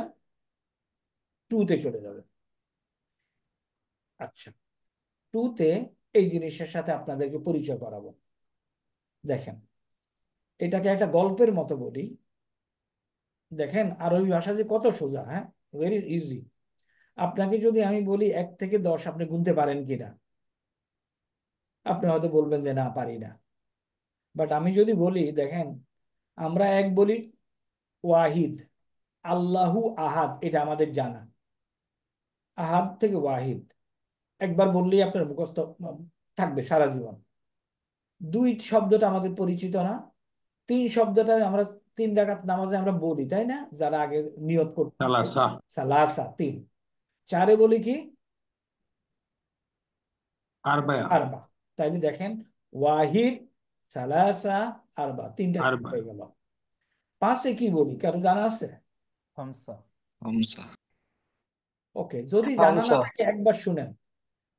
2-তে চলে যাব। আচ্ছা, 2-তে এই জিনিসের সাথে আপনাদেরকে পরিচয় করাবো। দেখেন, এটাকে একটা গল্পের মতো বলি। দেখেন আরবি ভাষা যে কত সোজা, হ্যাঁ, ভেরি ইজি। আপনাকে যদি আমি বলি 1 থেকে 10 আপনি গুনতে পারেন কিনা, আপনি হয়তো বলবেন যে না, পারি না। বাট আমি যদি বলি, দেখেন আমরা এক বলি ওয়াহিদ, আল্লাহু আহাদ, এটা আমাদের জানা। আহাদ থেকে ওয়াহিদ একবার বললেই আপনার মুখস্থ থাকবে সারা জীবন। 2 শব্দটা আমাদের পরিচিত না। 3 শব্দটা আমরা 3 রাকাত নামাজে আমরা বলি, তাই না? যারা আগে নিয়ত করতে, সালাসা। সালাসা 3। 4-এ বলি কি? আরবায়া। আরবা। তাইলে দেখেন ওয়াহিদ, সালাসা, আরবা, 3টা আরবা। হয়ে গেল। 5-এ কি বলি, কারো জানা আছে? হামসা। হামসা। ওকে, যদি জানা না থাকে একবার শুনেন।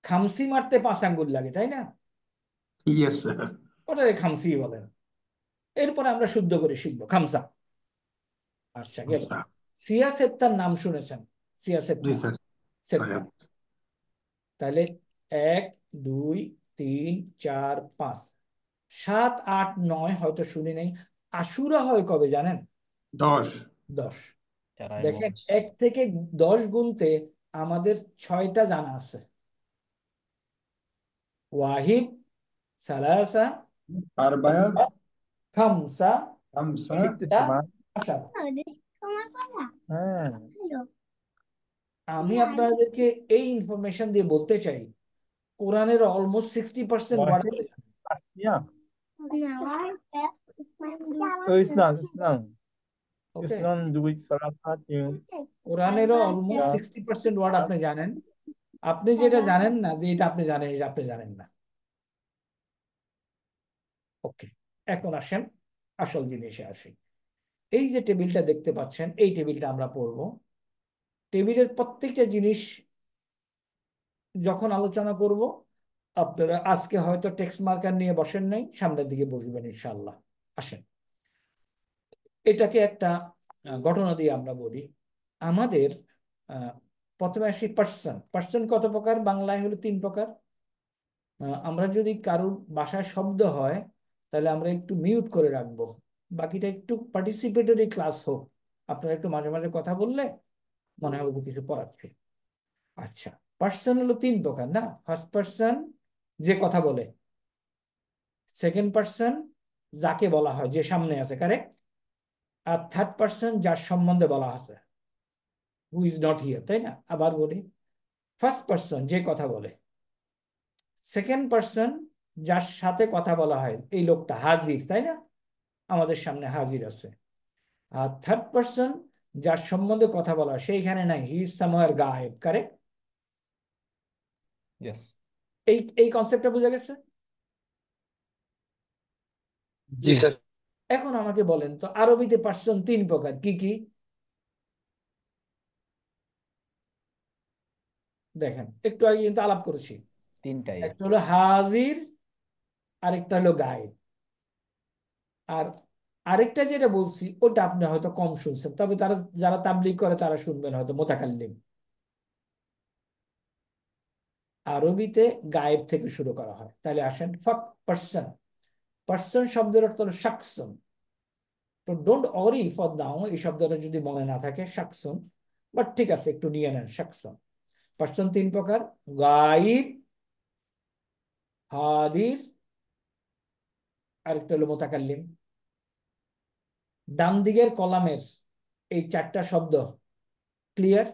খামসি মারতে 5 আঙ্গুল লাগে, তাই না? Yes sir. ওটারে খামসি বলেন। এরপরে আমরা শুদ্ধ করে শিখবো খামসা। আচ্ছা, গেল। আচ্ছা। সিয়াসেত্তার নাম শুনেছেন? জি সিয়াসেত্তা, স্যার। সেত্তা। তাহলে 1, 2, 3, 4, 5, 7, 8, 9 হয়তো শুনি নাই। আশুরা হয় কবে জানেন? 10 10। দেখেন 1 থেকে 10 গুনতে আমাদের 6টা জানা আছে। ওয়াহিদ, সালাসা, 4 খামসা, 5 সিত্তা, আশারা। আমি আপনাদেরকে এই ইনফরমেশন দিয়ে বলতে চাই কোরআনের অলমোস্ট 60% ওয়ার্ড আপনি জানেন। ওকে, কোরআনেরও অলমোস্ট 60% ওয়ার্ড আপনি জানেন। আপনি যেটা জানেন না যে এটা আপনি জানেন, এটা আপনি জানেন না। ওকে, এখন আসেন আসল জিনিসে আসি। এই যে টেবিলটা দেখতে পাচ্ছেন, এই টেবিলটা আমরা পড়বো। টেবিলের প্রত্যেকটা জিনিস যখন আলোচনা করব, আপনারা আজকে হয়তো টেক্সট মার্কার নিয়ে বসেন নাই, সামনের দিকে বসবেন ইনশাআল্লাহ। আসেন, এটাকে একটা ঘটনা দিয়ে আমরা বলি। আমাদের আহ, প্রথমে আসি পার্সন। পার্সন কত প্রকার? বাংলায় হলো 3 প্রকার। আমরা যদি কারোর বাসায় শব্দ হয় তাহলে আমরা একটু মিউট করে রাখবো, বাকিটা একটু পার্টিসিপেটরি ক্লাস হোক। আপনারা একটু মাঝে মাঝে কথা বললে মনে হবে কিছু পড়াচ্ছে। আচ্ছা, পার্সন হলো 3 প্রকার না? ফার্স্ট পার্সন যে কথা বলে, সেকেন্ড পার্সন যাকে বলা হয়, যে সামনে আছে, কারেক্ট। আর থার্ড পার্সন যার সম্বন্ধে বলা আছে, হু ইজ নট হিয়ার, তাই না? আবার বলি, ফার্স্ট পার্সন যে কথা বলে, সেকেন্ড পার্সন যার সাথে কথা বলা হয়, এই লোকটা হাজির, তাই না? আমাদের সামনে হাজির আছে। আর থার্ড পার্সন যার সম্বন্ধে কথা বলা হয় সেইখানে নাই, হি ইজ সামওয়্যার গায়েব, কারেক্ট। এই এই কনসেপ্টটা বুঝা গেছে? জি স্যার। এখন আমাকে বলেন তো, আরবিতে পার্সন 3 প্রকার, কি কি? দেখেন, একটু আগে কিন্তু আলাপ করেছি। তিনটাই। একটা হলো হাজির, আরেকটা হলো গায়েব, আর আরেকটা যেটা বলছি ওটা আপনি হয়তো কম শুনছেন, তবে তারা যারা তাবলীগ করে তারা শুনবেন হয়তো, মুতাকাল্লিম। আরবিতে গায়েব থেকে শুরু করা হয়। তাহলে আসেন, ফাক পার্সন। পার্সন শব্দের অর্থ হলো শাকসন। তো ডোন্ট অরি ফর নাও, এই শব্দটা যদি মনে না থাকে, শাকসন। বাট ঠিক আছে, একটু নিয়ে নেন, শাকসন। পার্সন 3 প্রকার: গায়েব, হাদির, আরেকটা হলো মুতাকাল্লিম। ডান দিকের কলামের এই 4টা শব্দ ক্লিয়ার?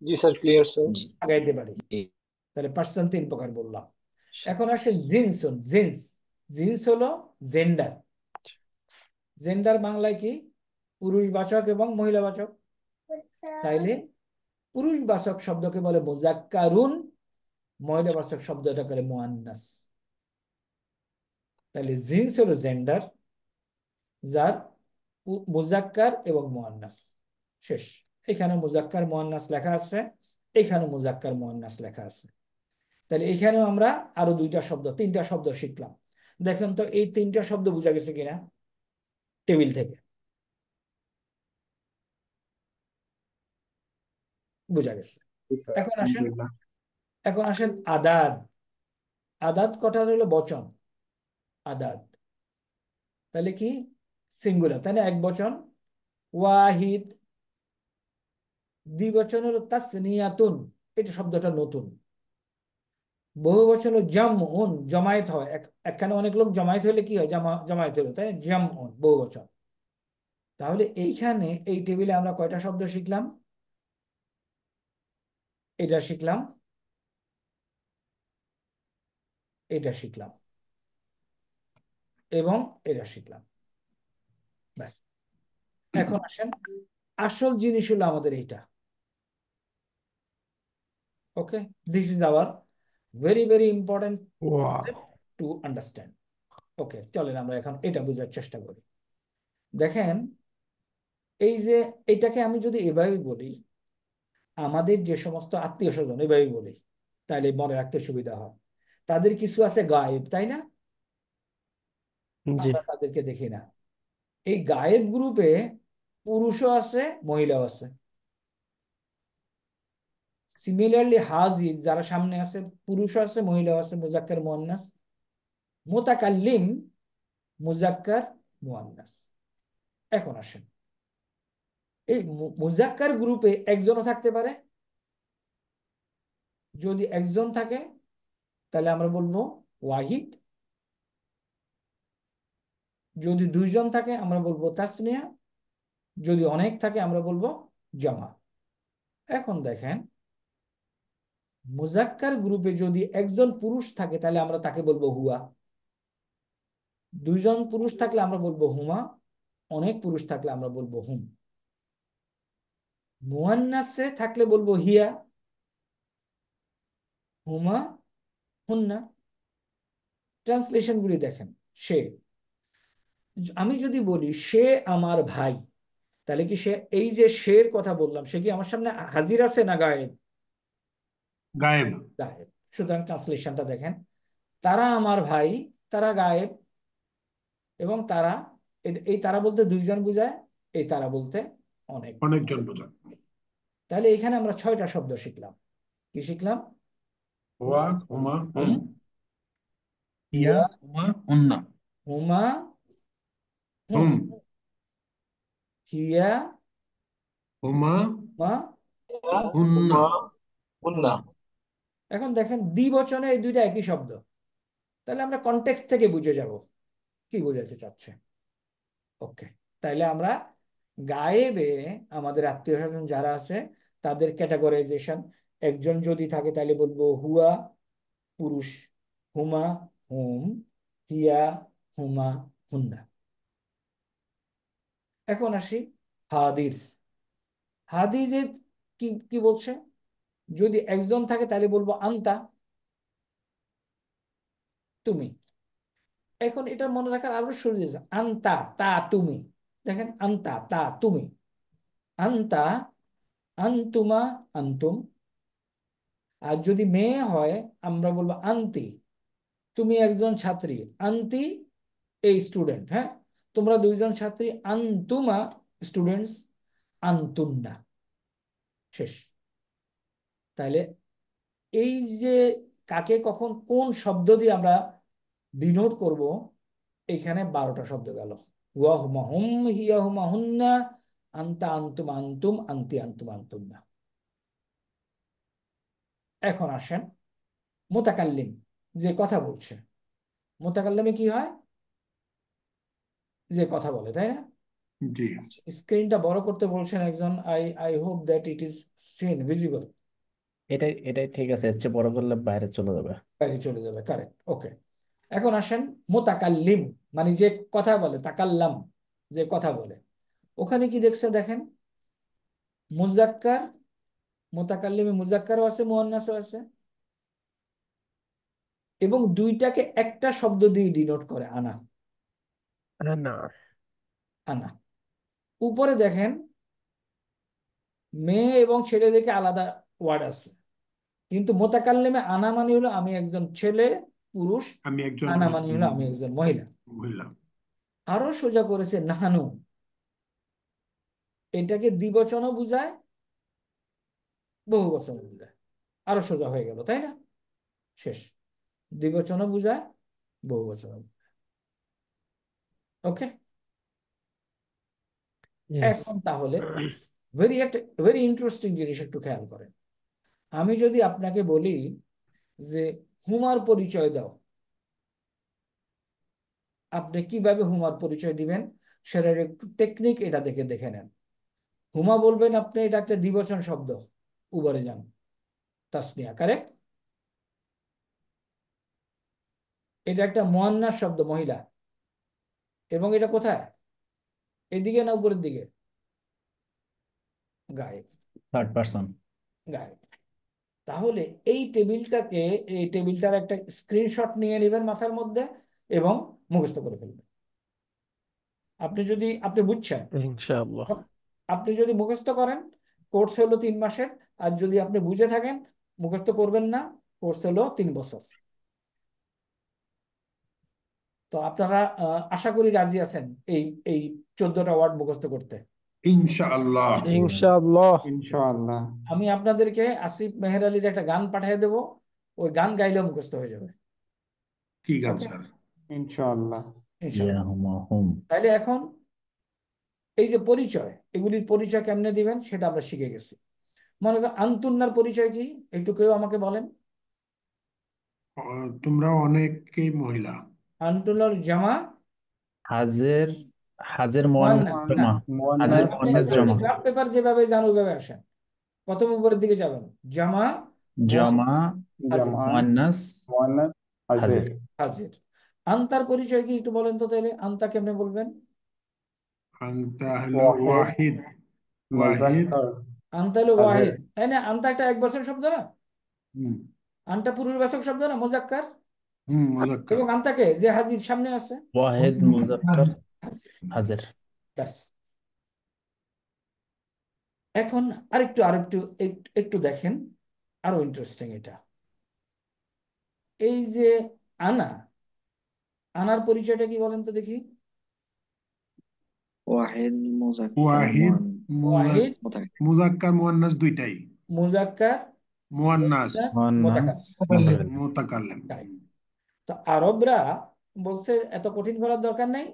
জি স্যার, ক্লিয়ার স্যার। আগাইতে পারি। তাহলে পার্সন 3 প্রকার বললাম। এখন আসেন জিন্স। জিন্স, জিন্স হলো জেন্ডার। জেন্ডার বাংলায় কি? পুরুষবাচক এবং মহিলাবাচক। তাইলে পুরুষবাচক শব্দকে বলে মুজাক্কারুন, মহিলাবাচক শব্দটা করে মুআন্নাস। তাহলে জিন্স হলো জেন্ডার, যার মুজাক্কার এবং মুআন্নাস। শেষ। এখানে মুজাক্কার মুআন্নাস লেখা আছে, এখানে মুজাক্কার মুআন্নাস লেখা আছে। তাহলে এখানেও আমরা আরো 2টা শব্দ, 3টা শব্দ শিখলাম। দেখেন তো এই 3টা শব্দ বোঝা গেছে কিনা টেবিল থেকে? বোঝা গেছে। এখন আসেন, এখন আসেন আদাদ। আদাদ কটা হলো বচন, আদাদ। তাহলে কি? সিঙ্গুলার, তাই না? এক বচন। ওয়াহিদ। দ্বিবচন হলো তাসনিয়াতুন, এটা শব্দটা নতুন। বহু বচন হলো জামউন, জমায়েত হয়। একখানে অনেক লোক জমায়েত হলে কি হয়? জমায়েত হলো, তাই না? জামউন বহু বচন। তাহলে এইখানে এই টেবিলে আমরা কয়টা শব্দ শিখলাম? এটা শিখলাম, এটা শিখলাম, এবং এটা শিখলাম। ব্যাস। এখন আসেন, আসল জিনিস হলো আমাদের এইটা। Okay, this is our very very important to understand. Okay, চলেন আমরা এখন এটা বোঝার চেষ্টা করি। দেখেন, এই যে এটাকে আমি যদি এভাবে বলি, আমাদের যে সমস্ত আত্মীয় স্বজন, এভাবে বলি, তাহলে মনে রাখতে সুবিধা হয়। তাদের কিছু আছে গায়েব, তাই না? জি। আমরা তাদেরকে দেখি না। এই গায়েব গ্রুপে পুরুষও আছে, মহিলাও আছে। সিমিলারলি হাজির যারা সামনে আছে, পুরুষও আছে, মহিলাও আছে, মুজাক্কার মুআন্নাস। মুতাকাল্লিম মুজাক্কার মুয়ান্নাস। এখন আসেন, এই মুজাক্কার গ্রুপে একজনও থাকতে পারে। যদি একজন থাকে তাহলে আমরা বলবো ওয়াহিদ। যদি দুইজন থাকে আমরা বলবো তাসনিয়া। যদি অনেক থাকে আমরা বলবো জামা। এখন দেখেন, মুজাক্কার গ্রুপে যদি একজন পুরুষ থাকে তাহলে আমরা তাকে বলবো হুয়া। দুইজন পুরুষ থাকলে আমরা বলবো হুমা। অনেক পুরুষ থাকলে আমরা বলবো হুম। মুয়ান্নাসে থাকলে বলবো হিয়া, হুমা, হুন্না। ট্রান্সলেশন গুলি দেখেন। সে, আমি যদি বলি সে আমার ভাই, তাহলে কি সে, এই যে শের কথা বললাম, সে কি আমার সামনে হাজির আছে না গায়েব? গায়েব। গায়েব। সুতরাং ট্রান্সলেশনটা দেখেন, তারা আমার ভাই, তারা গায়েব। এবং তারা, এই তারা বলতে দুইজন বোঝায়, এই তারা বলতে অনেক। অনেকজন বোঝায়। তাহলে এখানে আমরা 6টা শব্দ শিখলাম। কি শিখলাম? হুয়া, হুমা, হুম। হুম, হিয়া, হুমা, হুন্না। হুমা, হুম, হুম, হিয়া, হুমা, মা, হুন্না। মুন্না। হুন্না। এখন দেখেন দ্বিবচনে এই দুইটা একই শব্দ, তাহলে আমরা কনটেক্সট থেকে বুঝে যাব কি বোঝাতে চাচ্ছে। ওকে, তাইলে আমরা গায়েবে আমাদের আত্মীয় স্বজন যারা আছে তাদের ক্যাটাগরাইজেশন, একজন যদি থাকে তাহলে বলবো হুয়া পুরুষ, হুমা হুম, হিয়া হুমা হুন্না। এখন আসি হাদির। হাদিজে কি কি বলছে? যদি একজন থাকে তাহলে বলবো আন্তা, তুমি। এখন এটা মনে রাখার আরো সহজ আছে, আন্তা তা তুমি। দেখেন, আন্তা তা তুমি, আন্তা, আন্তুমা, আন্তুম। আর যদি মেয়ে হয় আমরা বলবো আন্তি, তুমি একজন ছাত্রী, আন্তি এই স্টুডেন্ট। হ্যাঁ, তোমরা দুইজন ছাত্রী, আন্তুমা স্টুডেন্টস, আন্তুন্না। শেষ। তাইলে এই যে কাকে কখন কোন শব্দ দিয়ে আমরা ডিনোট করব, এখানে 12টা শব্দ গেল। হুয়া হুমা হুম, হিয়া হুমা হুন্না, আন্তা আন্তুম আন্তুম, আন্তি আন্তুম আন্তুন্না। এখন আসেন মুতাকাল্লিম, যে কথা বলছে। মুতাকাল্লিমে কি হয়? যে কথা বলে, তাই না? জি। স্ক্রিনটা বড় করতে বলছেন একজন। I I hope that it is seen visible. এটাই এটাই ঠিক আছে, এর চেয়ে বড় করলে বাইরে চলে যাবে। বাইরে চলে যাবে, কারেক্ট। ওকে, এখন আসেন মুতাকাল্লিম, মানে যে কথা বলে, তাকাল্লাম যে কথা বলে। ওখানে কি দেখছে দেখেন, মুজাক্কার, মুতাকাল্লিমে মুজাক্কারও আছে মুয়ান্নাসও আছে, এবং দুইটাকে একটা শব্দ দিয়ে ডিনোট করে, আনা। না, আনা। উপরে দেখেন মেয়ে এবং ছেলেদেরকে আলাদা ওয়ার্ড আছে, কিন্তু মুতাকাল্লিমে আনা মানে হলো আমি একজন ছেলে পুরুষ, আমি একজন আনা মানে হলো আমি একজন মহিলা। মহিলা। আরো সোজা করেছে নাহানু, এটাকে দ্বিবচনও বুঝায় বহু বচনও বুঝায়। আরো সোজা হয়ে গেল, তাই না? শেষ। দ্বিবচনও বুঝায়, বহু বচনও। ওকে, yes. এখন তাহলে একটা ভেরি ইন্টারেস্টিং জিনিস একটু খেয়াল করেন। আমি যদি আপনাকে বলি যে হুমার পরিচয় দাও, আপনি কিভাবে হুমার পরিচয় দিবেন সেটার একটু টেকনিক এটা দেখে নেন। হুমা বলবেন আপনি, এটা একটা দ্বিবচন শব্দ, উবারে যান, তাসনিয়া, কারেক্ট। এটা একটা মুয়ান্নাস শব্দ, মহিলা। এবং এটা কোথায়, এদিকে না উপরের দিকে? গায়েব। Third person. গায়েব। তাহলে এই টেবিলটার একটা স্ক্রিনশট নিয়ে নেবেন মাথার মধ্যে এবং মুখস্থ করে ফেলবেন। আপনি বুঝছেন, ইনশাআল্লাহ। আপনি যদি মুখস্থ করেন কোর্স হলো 3 মাসের, আর যদি আপনি বুঝে থাকেন মুখস্থ করবেন না, কোর্স হলো 3 বছর। তো আপনারা আশা করি রাজি আছেন এই এই 14টা ওয়ার্ড মুখস্থ করতে। ইনশাআল্লাহ। ইনশাআল্লাহ। ইনশাআল্লাহ। আমি আপনাদেরকে আসিফ মেহের আলীর একটা গান পাঠিয়ে দেব, ওই গান গাইলেও মুখস্থ হয়ে যাবে। কি গান ওকে, স্যার? ইনশাআল্লাহ। ইনশাল্লাহ। ইয়াহুমা হুম। তাহলে এখন এই যে পরিচয়, এগুলির পরিচয় কেমনে দিবেন সেটা আমরা শিখে গেছি। মনে করেন আন্তুন্নার পরিচয় কি, একটু কেউ আমাকে বলেন। তোমরা অনেকেই মহিলা। আন্তুন্নার জামা হাজের হাজের মোয়ান্নাস মুয়ান্নাস না। জমা। আচ্ছা, হাজের আপনি মোয়ান্নাস আপনি জমা। গ্রাফ পেপার যেভাবে যান ওইভাবে আসেন, প্রথম উপরের দিকে যাবেন। জামা জমা হাজির মোয়ান্নাস হাজের। হাজির। আন্তার পরিচয় কি একটু বলেন তো, তাহলে আন্তা কেমনে বলবেন? আনতা হলো ওয়াহিদ। ওয়াহিদ। আন্তা হলো ওয়াহিদ, তাই না? আন্তা একটা এক বচন শব্দ না? হুম আনটা পুরুষবাচক শব্দ না, মুজাক্কার। মুজাক্কার। এবং আন্তাকে যে হাজির সামনে আছে ওয়াহেদ মুজাক্কার হাজির। হাজের। ব্যাস। এখন আরেকটু আরেকটু একটু দেখেন, আরো ইন্টারেস্টিং এটা। এই যে আনা, আনার পরিচয়টা কি বলেন তো দেখি। ওয়াহিদ মুজাক্কার ওয়াহিদ ওয়াহিদ মুজাক্কার মুয়ান্নাস দুইটাই। মুজাক্কার মুয়ান্নাস মোয়ান্নাস মোতাকাল্লিম। মুতাকাল্লিম। Correct. তো আরবরা বলছে এত কঠিন করার দরকার নেই,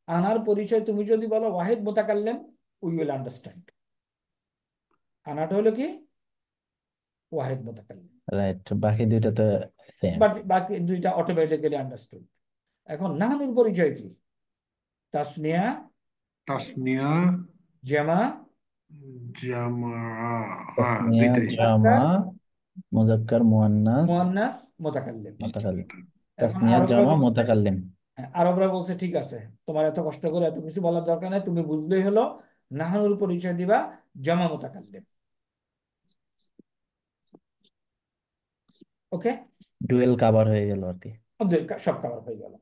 আনার পরিচয় তুমি যদি বলো ওয়াহিদ মুতাকাল্লিম, উই উইল আন্ডারস্ট্যান্ড। আনাটা হলো কি ওয়াহিদ মুতাকাল্লিম, রাইট, বাকি দুইটা তো সেম। বাকি বাকি দুইটা অটোমেটিক্যালি আন্ডারস্টুড। এখন নাহনুর পরিচয় কি? তাসনিয়া, তাসনিয়া, জামা, জামা। তাসনিয়া দুইটাই। জামা মুজাক্কার মুয়ান্নাস মুয়ান্নাস মুতাকাল্লিম। মুতাকাল্লিম। এখন তাসনিয়া আরবরা জামা বলছে, মুতাকাল্লিম। আরবরা বলছে ঠিক আছে, তোমার এত কষ্ট করে এত কিছু বলার দরকার নেই, তুমি বুঝলেই হলো নাহনুর পরিচয় দিবা জামা মুতাকাল্লিম। ওকে, ডুয়েল কাভার হয়ে গেল আর কি। ওদের সব কভার হয়ে গেল।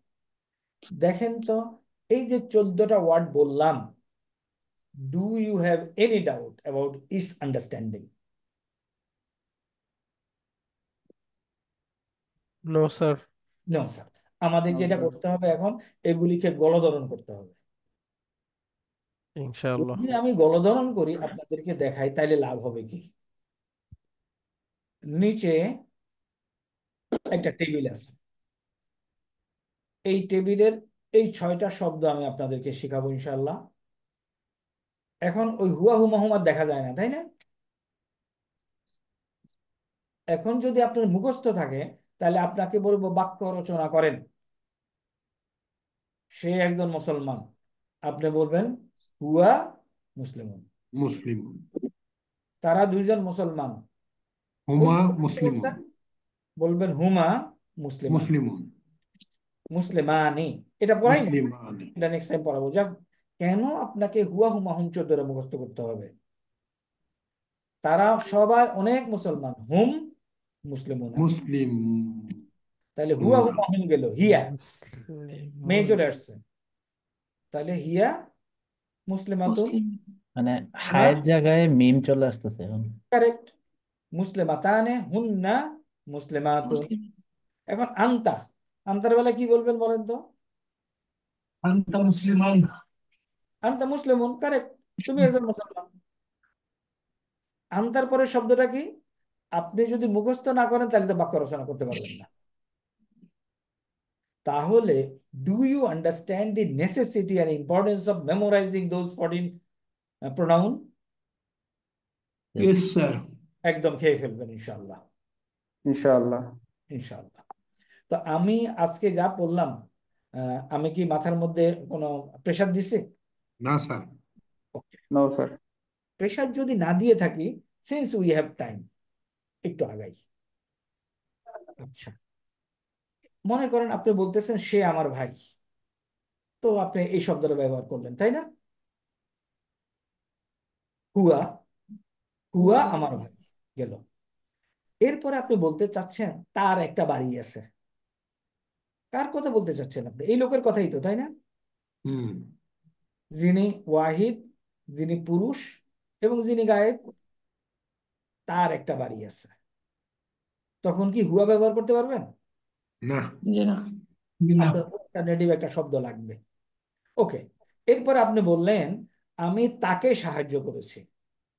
দেখেন তো, এই যে 14টা ওয়ার্ড বললাম, do you have any doubt about its understanding? No sir. No sir. আমাদের যেটা করতে হবে এখন, এগুলিকে গলধরণ করতে হবে। ইনশাআল্লাহ। যদি আমি গলধরণ করি আপনাদেরকে দেখাই, তাইলে লাভ হবে কি? নিচে একটা টেবিল আছে, এই টেবিলের এই 6টা শব্দ আমি আপনাদেরকে শেখাবো ইনশাআল্লাহ। এখন ওই হুয়া হুমাহুমা দেখা যায় না, তাই না? এখন যদি আপনার মুখস্থ থাকে, তাহলে আপনাকে বলবো বাক্য রচনা করেন। সে একজন মুসলমান, আপনি বলবেন হুয়া মুসলিমুন। মুসলিম। তারা দুইজন মুসলমান, ওই হুমা যে বাক্য মুসলিমুন। বলছেন, বলবেন হুমা মুসলিমান, মুসলিমুন। মুসলিমানি। এটা পড়াই না, মুসলিমান। এটা নেক্সট টাইম পড়াবো। জাস্ট কেন আপনাকে হুয়া হুমা হুম 14 মুখস্থ করতে হবে? তারা সবাই অনেক মুসলমান, হুম মুসলিমুনা। মুসলিম। তাহলে হুয়া হুমা হুম গেল, হিয়া মেয়ে মুসলিমুন। চলে আসছে, তাহলে হিয়া মুসলিমাতুন। মুসলিম। মানে না, হায়ের জায়গায় মিম চলে আসতেছে এখন। কারেক্ট। মুসলিমাতানে হুন্না মুসলিমাতুন। মুসলিম। এখন আন্তা, আন্তার বেলা কি বলবেন বলেন তো? আনতা মুসলিমান। আন্তা মুসলিমুন, কারেক্ট, তুমি একজন মুসলমান। আন্তার পরের শব্দটা কি? আপনি যদি মুখস্থ না করেন তাহলে তো বাক্য রচনা করতে পারবেন না। তাহলে do you understand the necessity and importance of memorising those 14 pronoun? Yes sir. একদম খেয়ে ফেলবেন ইনশাআল্লাহ। ইনশাআল্লাহ। ইনশাআল্লাহ। তো আমি আজকে যা বললাম, আমি কি মাথার মধ্যে কোনো প্রেসার দিছি? না স্যার। ওকে, নো স্যার। প্রেসার যদি না দিয়ে থাকি, সিন্স উই হ্যাভ টাইম, একটু আগাই। আচ্ছা, মনে করেন আপনি বলতেছেন সে আমার ভাই, তো আপনি এই শব্দটা ব্যবহার করলেন, তাই না? হুয়া, হুয়া আমার ভাই গেল। এরপরে আপনি বলতে চাচ্ছেন তার একটা বাড়ি আছে। কার কথা বলতে চাচ্ছেন আপনি? এই লোকের কথাই তো, তাই না? হুম। যিনি ওয়াহিদ, যিনি পুরুষ এবং যিনি গায়েব, তার একটা বাড়ি আছে। তখন কি হুয়া ব্যবহার করতে পারবেন? না। জি না। আপনার অল্টারনেটিভ একটা শব্দ লাগবে। ওকে, এরপর আপনি বললেন আমি তাকে সাহায্য করেছি।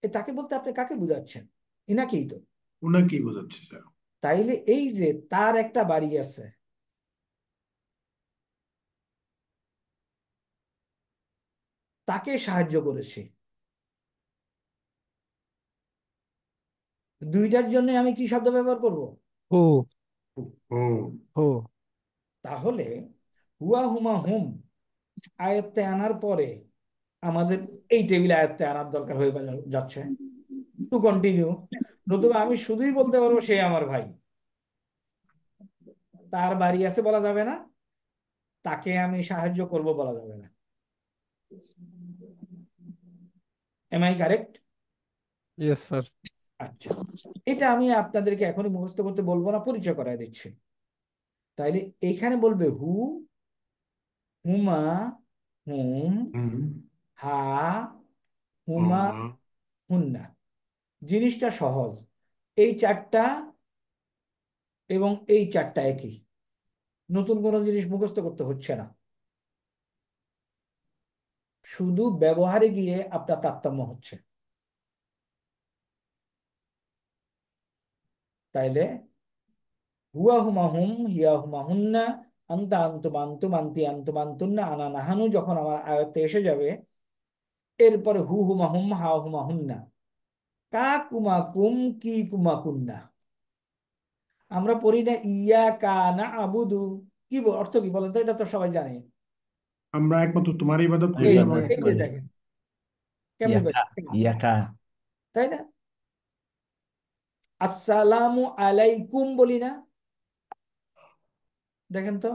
তাকে বলতে আপনি কাকে বুঝাচ্ছেন? ইনাকেই তো। ওনাকেই বোঝাচ্ছে স্যার। তাইলে এই যে তার একটা বাড়ি আছে, তাকে সাহায্য করেছি। দুইটার জন্য আমি কি শব্দ ব্যবহার করব? হু ও হু তাহলে হুয়া হুমা হুম আয়ত্তে আনার পরে আমাদের এই টেবিলে আয়ত্তে আনার দরকার হয়ে যাচ্ছে টু কন্টিনিউ। নতুবা আমি শুধুই বলতে পারবো সে আমার ভাই, তার বাড়ি আছে বলা যাবে না, তাকে আমি সাহায্য করব বলা যাবে না। Am I correct? Yes sir. আচ্ছা, এটা আমি আপনাদেরকে এখনই মুখস্থ করতে বলবো না, পরিচয় করায় দিচ্ছি। তাইলে এখানে বলবে হু, হুমা, হুম, হুম হা, হুমা, হুমা হুন্না। জিনিসটা সহজ, এই চারটা এবং এই চারটা একই, নতুন কোনো জিনিস মুখস্থ করতে হচ্ছে না, শুধু ব্যবহারে গিয়ে আপনার তারতম্য হচ্ছে। তাইলে হুয়া হুমা হুম, হিয়া হুমা হুন্না, আন্তা আন্তুম আন্তুম, আন্তি আন্তুম আন্তুন্না, আনা নাহানু যখন আমার আয়ত্তে এসে যাবে, এরপরে হু হুমা হুম, হা হুমা হুন্না, কা কুমা কুম, কি কুমা কুন্না। আমরা পড়ি না ইয়া কা না আবুদু, কি অর্থ কি বলেন তো? এটা তো সবাই জানে। আমরা একমাত্র তোমার ইবাদত করি এই এবং ইবাদত এই যে করি। দেখেন কেমনে ইয়াকা পাইছে কা, ইয়াকা তাই না? আসসালামু আলাইকুম বলি না, দেখেন তো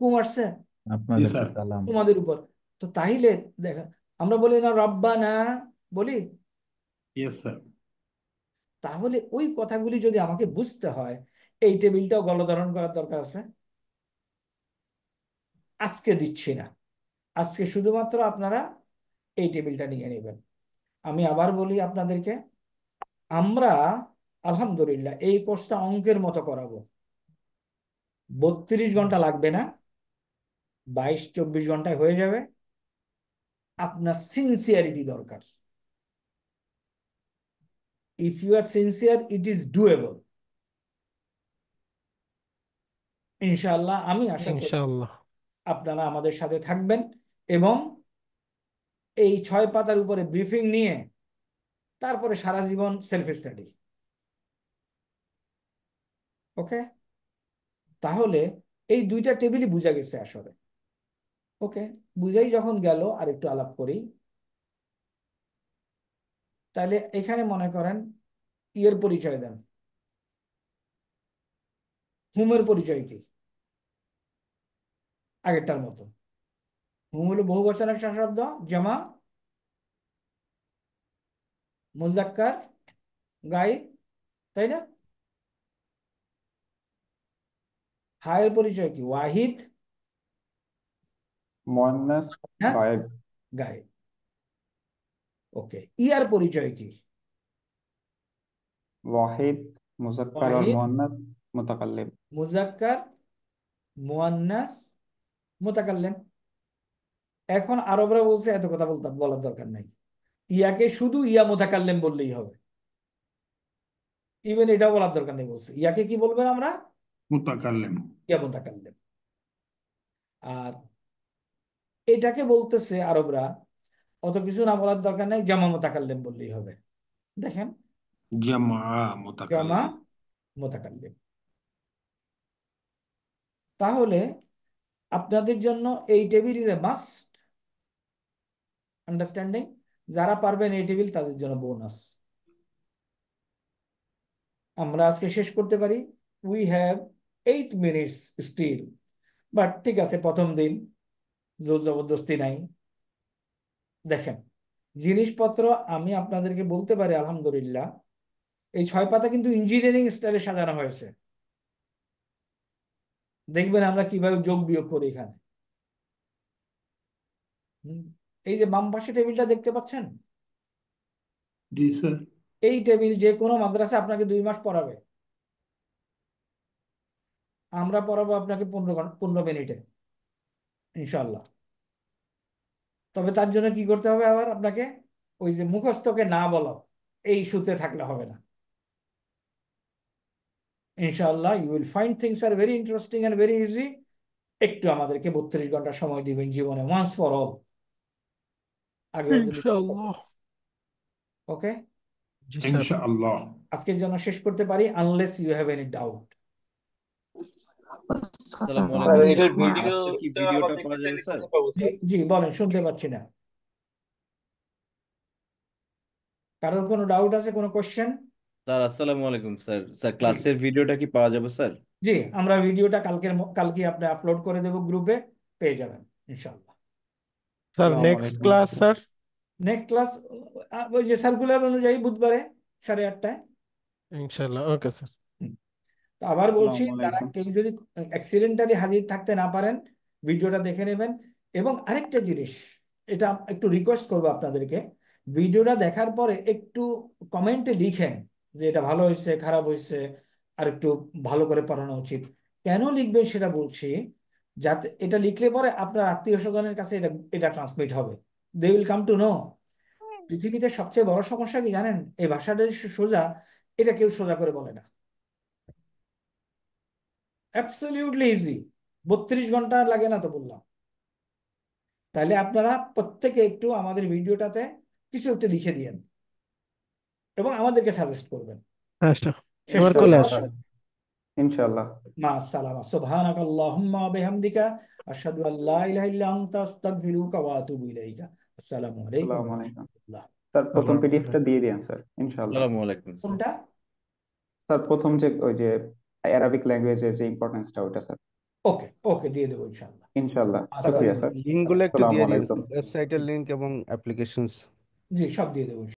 কুম আসছে জি আপনাদেরকে স্যার সালাম। তোমাদের উপর। তো তাইলে দেখেন, আমরা বলি না রব্বানা, বলি? ইয়েস স্যার তাহলে ওই কথাগুলি যদি আমাকে বুঝতে হয়, এই টেবিলটাও গলধারণ করার দরকার আছে। আজকে দিচ্ছি না, আজকে শুধুমাত্র আপনারা এই টেবিলটা নিয়ে নেবেন। আমি আবার বলি আপনাদেরকে, আমরা আলহামদুলিল্লাহ এই কোর্সটা অঙ্কের মতো করাবো। 32 ঘন্টা লাগবে না, 22-24 ঘন্টায় হয়ে যাবে। আপনার সিনসিয়ারিটি দরকার। If you are sincere, it is doable. ইনশাআল্লাহ আমি আশা করি ইনশাআল্লাহ। আপনারা আমাদের সাথে থাকবেন এবং এই 6 পাতার উপরে ব্রিফিং নিয়ে তারপরে সারা জীবন সেলফ স্টাডি। ওকে, তাহলে এই দুইটা টেবিলই বুঝা গেছে আসলে। ওকে, বুঝাই যখন গেল আর একটু আলাপ করি। তাহলে এখানে মনে করেন ইয়ের পরিচয় দেন, হুমের পরিচয় কি? আগেরটার মতো। হুম হলো বহু বচনের একটা শব্দ, জামা, মুজাক্কার, গায়েব, তাই না? হায়ের পরিচয় কি? ওয়াহিদ, মুয়ান্নাস নাস, গায়েব। গায়েব। ওকে, ইয়ার পরিচয় কি? वाहिद मुजक्कर और ওয়াহিদ, मुअन्नस मुतकल्लिम। মুজাক্কার, মুয়ান্নাস, মুতাকাল্লিম। এখন আরবরা বলছে এত কথা বলার দরকার নাই, ইয়াকে শুধু ইয়া মুতাকাল্লিম বললেই হবে। ইভেন এটাও বলার দরকার নেই, বলছে ইয়াকে কি বলবেন আমরা? মুতাকাল্লিম ইয়া মুতাকাল্লিম। আর এটাকে বলতেছে আরবরা অত কিছু না বলার দরকার নেই, জামা মুতাকাল্লিম বললেই হবে। দেখেন, জামা জামা মুতাকাল্লিম মুতাকাল্লিম। তাহলে আপনাদের জন্য এই table is a must understanding. যারা পারবেন এই টেবিল তাদের জন্য বোনাস। আমরা আজকে শেষ করতে পারি, we have 8 minutes still, but ঠিক আছে, প্রথম দিন, জোর জবরদস্তি নাই। দেখেন, জিনিসপত্র আমি আপনাদেরকে বলতে পারি আলহামদুলিল্লাহ, এই 6 পাতা কিন্তু ইঞ্জিনিয়ারিং স্টাইলে সাজানো হয়েছে। দেখবেন আমরা কিভাবে যোগ বিয়োগ করি এখানে। হুম, এই যে বাম পাশে টেবিলটা দেখতে পাচ্ছেন, জি স্যার এই টেবিল যে কোনো মাদ্রাসা আপনাকে 2 মাস পড়াবে, আমরা পড়াবো আপনাকে 15 মিনিটে ইনশাল্লাহ। তবে তার জন্য কি করতে হবে? আবার আপনাকে ওই যে মুখস্থকে না বলো এই সূত্রে থাকলে হবে না। ইনশাআল্লাহ you will find things are very interesting and very easy. একটু আমাদেরকে 32 ঘন্টা সময় দিবেন জীবনে, ওয়ান্স ফর অল। আগেও যদি ইনশাআল্লাহ। Okay ji sir. ইনশাআল্লাহ। আজকের জন্য শেষ করতে পারি unless you have any doubt. আসসালামু স্যার আলাইকুম এটার স্যার আজকের কি ভিডিওটা ভিডিওটা আমাদের পাওয়া যাবে চাইলে স্যার? কোথায় পাবো জি স্যার? জি বলেন, শুনতে পাচ্ছি না। কারোর কোনো ডাউট আছে, কোনো কোশ্চেন? স্যার আসসালামু আলাইকুম স্যার, স্যার ক্লাসের ভিডিওটা কি পাওয়া যাবে স্যার? জি, আমরা ভিডিওটা কালকে আপনি আপলোড করে দেব গ্রুপে, পেয়ে যাবেন ইনশাআল্লাহ। স্যার আসসালামু নেক্সট আলাইকুম। Class sir? নেক্সট ক্লাস ওই যে সার্কুলার অনুযায়ী বুধবারে 8:30টায়। ইনশাআল্লাহ, ওকে স্যার। তো আবার বলছি, আসসালামু যারা আলাইকুম। কেউ যদি অ্যাক্সিডেন্টালি হাজির থাকতে না পারেন, ভিডিওটা দেখে নেবেন। এবং আরেকটা জিনিস, এটা একটু রিকোয়েস্ট করবো আপনাদেরকে, ভিডিওটা দেখার পরে একটু কমেন্টে লিখেন যে এটা ভালো হয়েছে, খারাপ হয়েছে, আর একটু ভালো করে পড়ানো উচিত। কেন লিখবেন সেটা বলছি, যাতে এটা লিখলে পরে আপনার আত্মীয় স্বজনের কাছে এটা এটা ট্রান্সমিট হবে, they will come to know. পৃথিবীতে সবচেয়ে বড় সমস্যা কি জানেন? এই ভাষাটা যে সোজা, এটা কেউ সোজা করে বলে না। অ্যাবসলিউটলি ইজি, 32 ঘন্টা লাগে না তো বললাম। তাহলে আপনারা প্রত্যেকে একটু আমাদের ভিডিওটাতে কিছু একটা লিখে দিয়েন এবং আমাদেরকে সাজেস্ট করবেন। আচ্ছা, শেষ এবার করে চলে দেওয়া আসো। যাবে? ইনশাআল্লাহ। মা সালামা, সুবহানাক আল্লাহুম্মা ওয়া বিহামদিকা, আশহাদু আল লা ইলাহা ইল্লা আনতা, আস্তাগফিরুকা ওয়া আতুবু ইলাইকা। আসসালামু আলাইকুম আসসালামু ওয়া আলাইকুম। রাহমাতুল্লাহ। স্যার প্রথম পিডিএফটা দিয়ে দিন স্যার ইনশাআল্লাহ। আসসালামু আলাইকুম স্যার। কোনটা? স্যার প্রথম যে ওই যে অ্যারাবিক ল্যাঙ্গুয়েজের যে ইম্পর্টেন্সটা ওটা স্যার। ওকে ওকে, দিয়ে দেবো ইনশাআল্লাহ। ইনশাআল্লাহ। আসসালামু শুকরিয়া স্যার। আলাইকুম। লিঙ্কগুলো একটু আসসালামু দিয়ে দিন, আলাইকুম। ওয়েবসাইটের লিংক এবং অ্যাপ্লিকেশনস। জি, সব দিয়ে দেবো।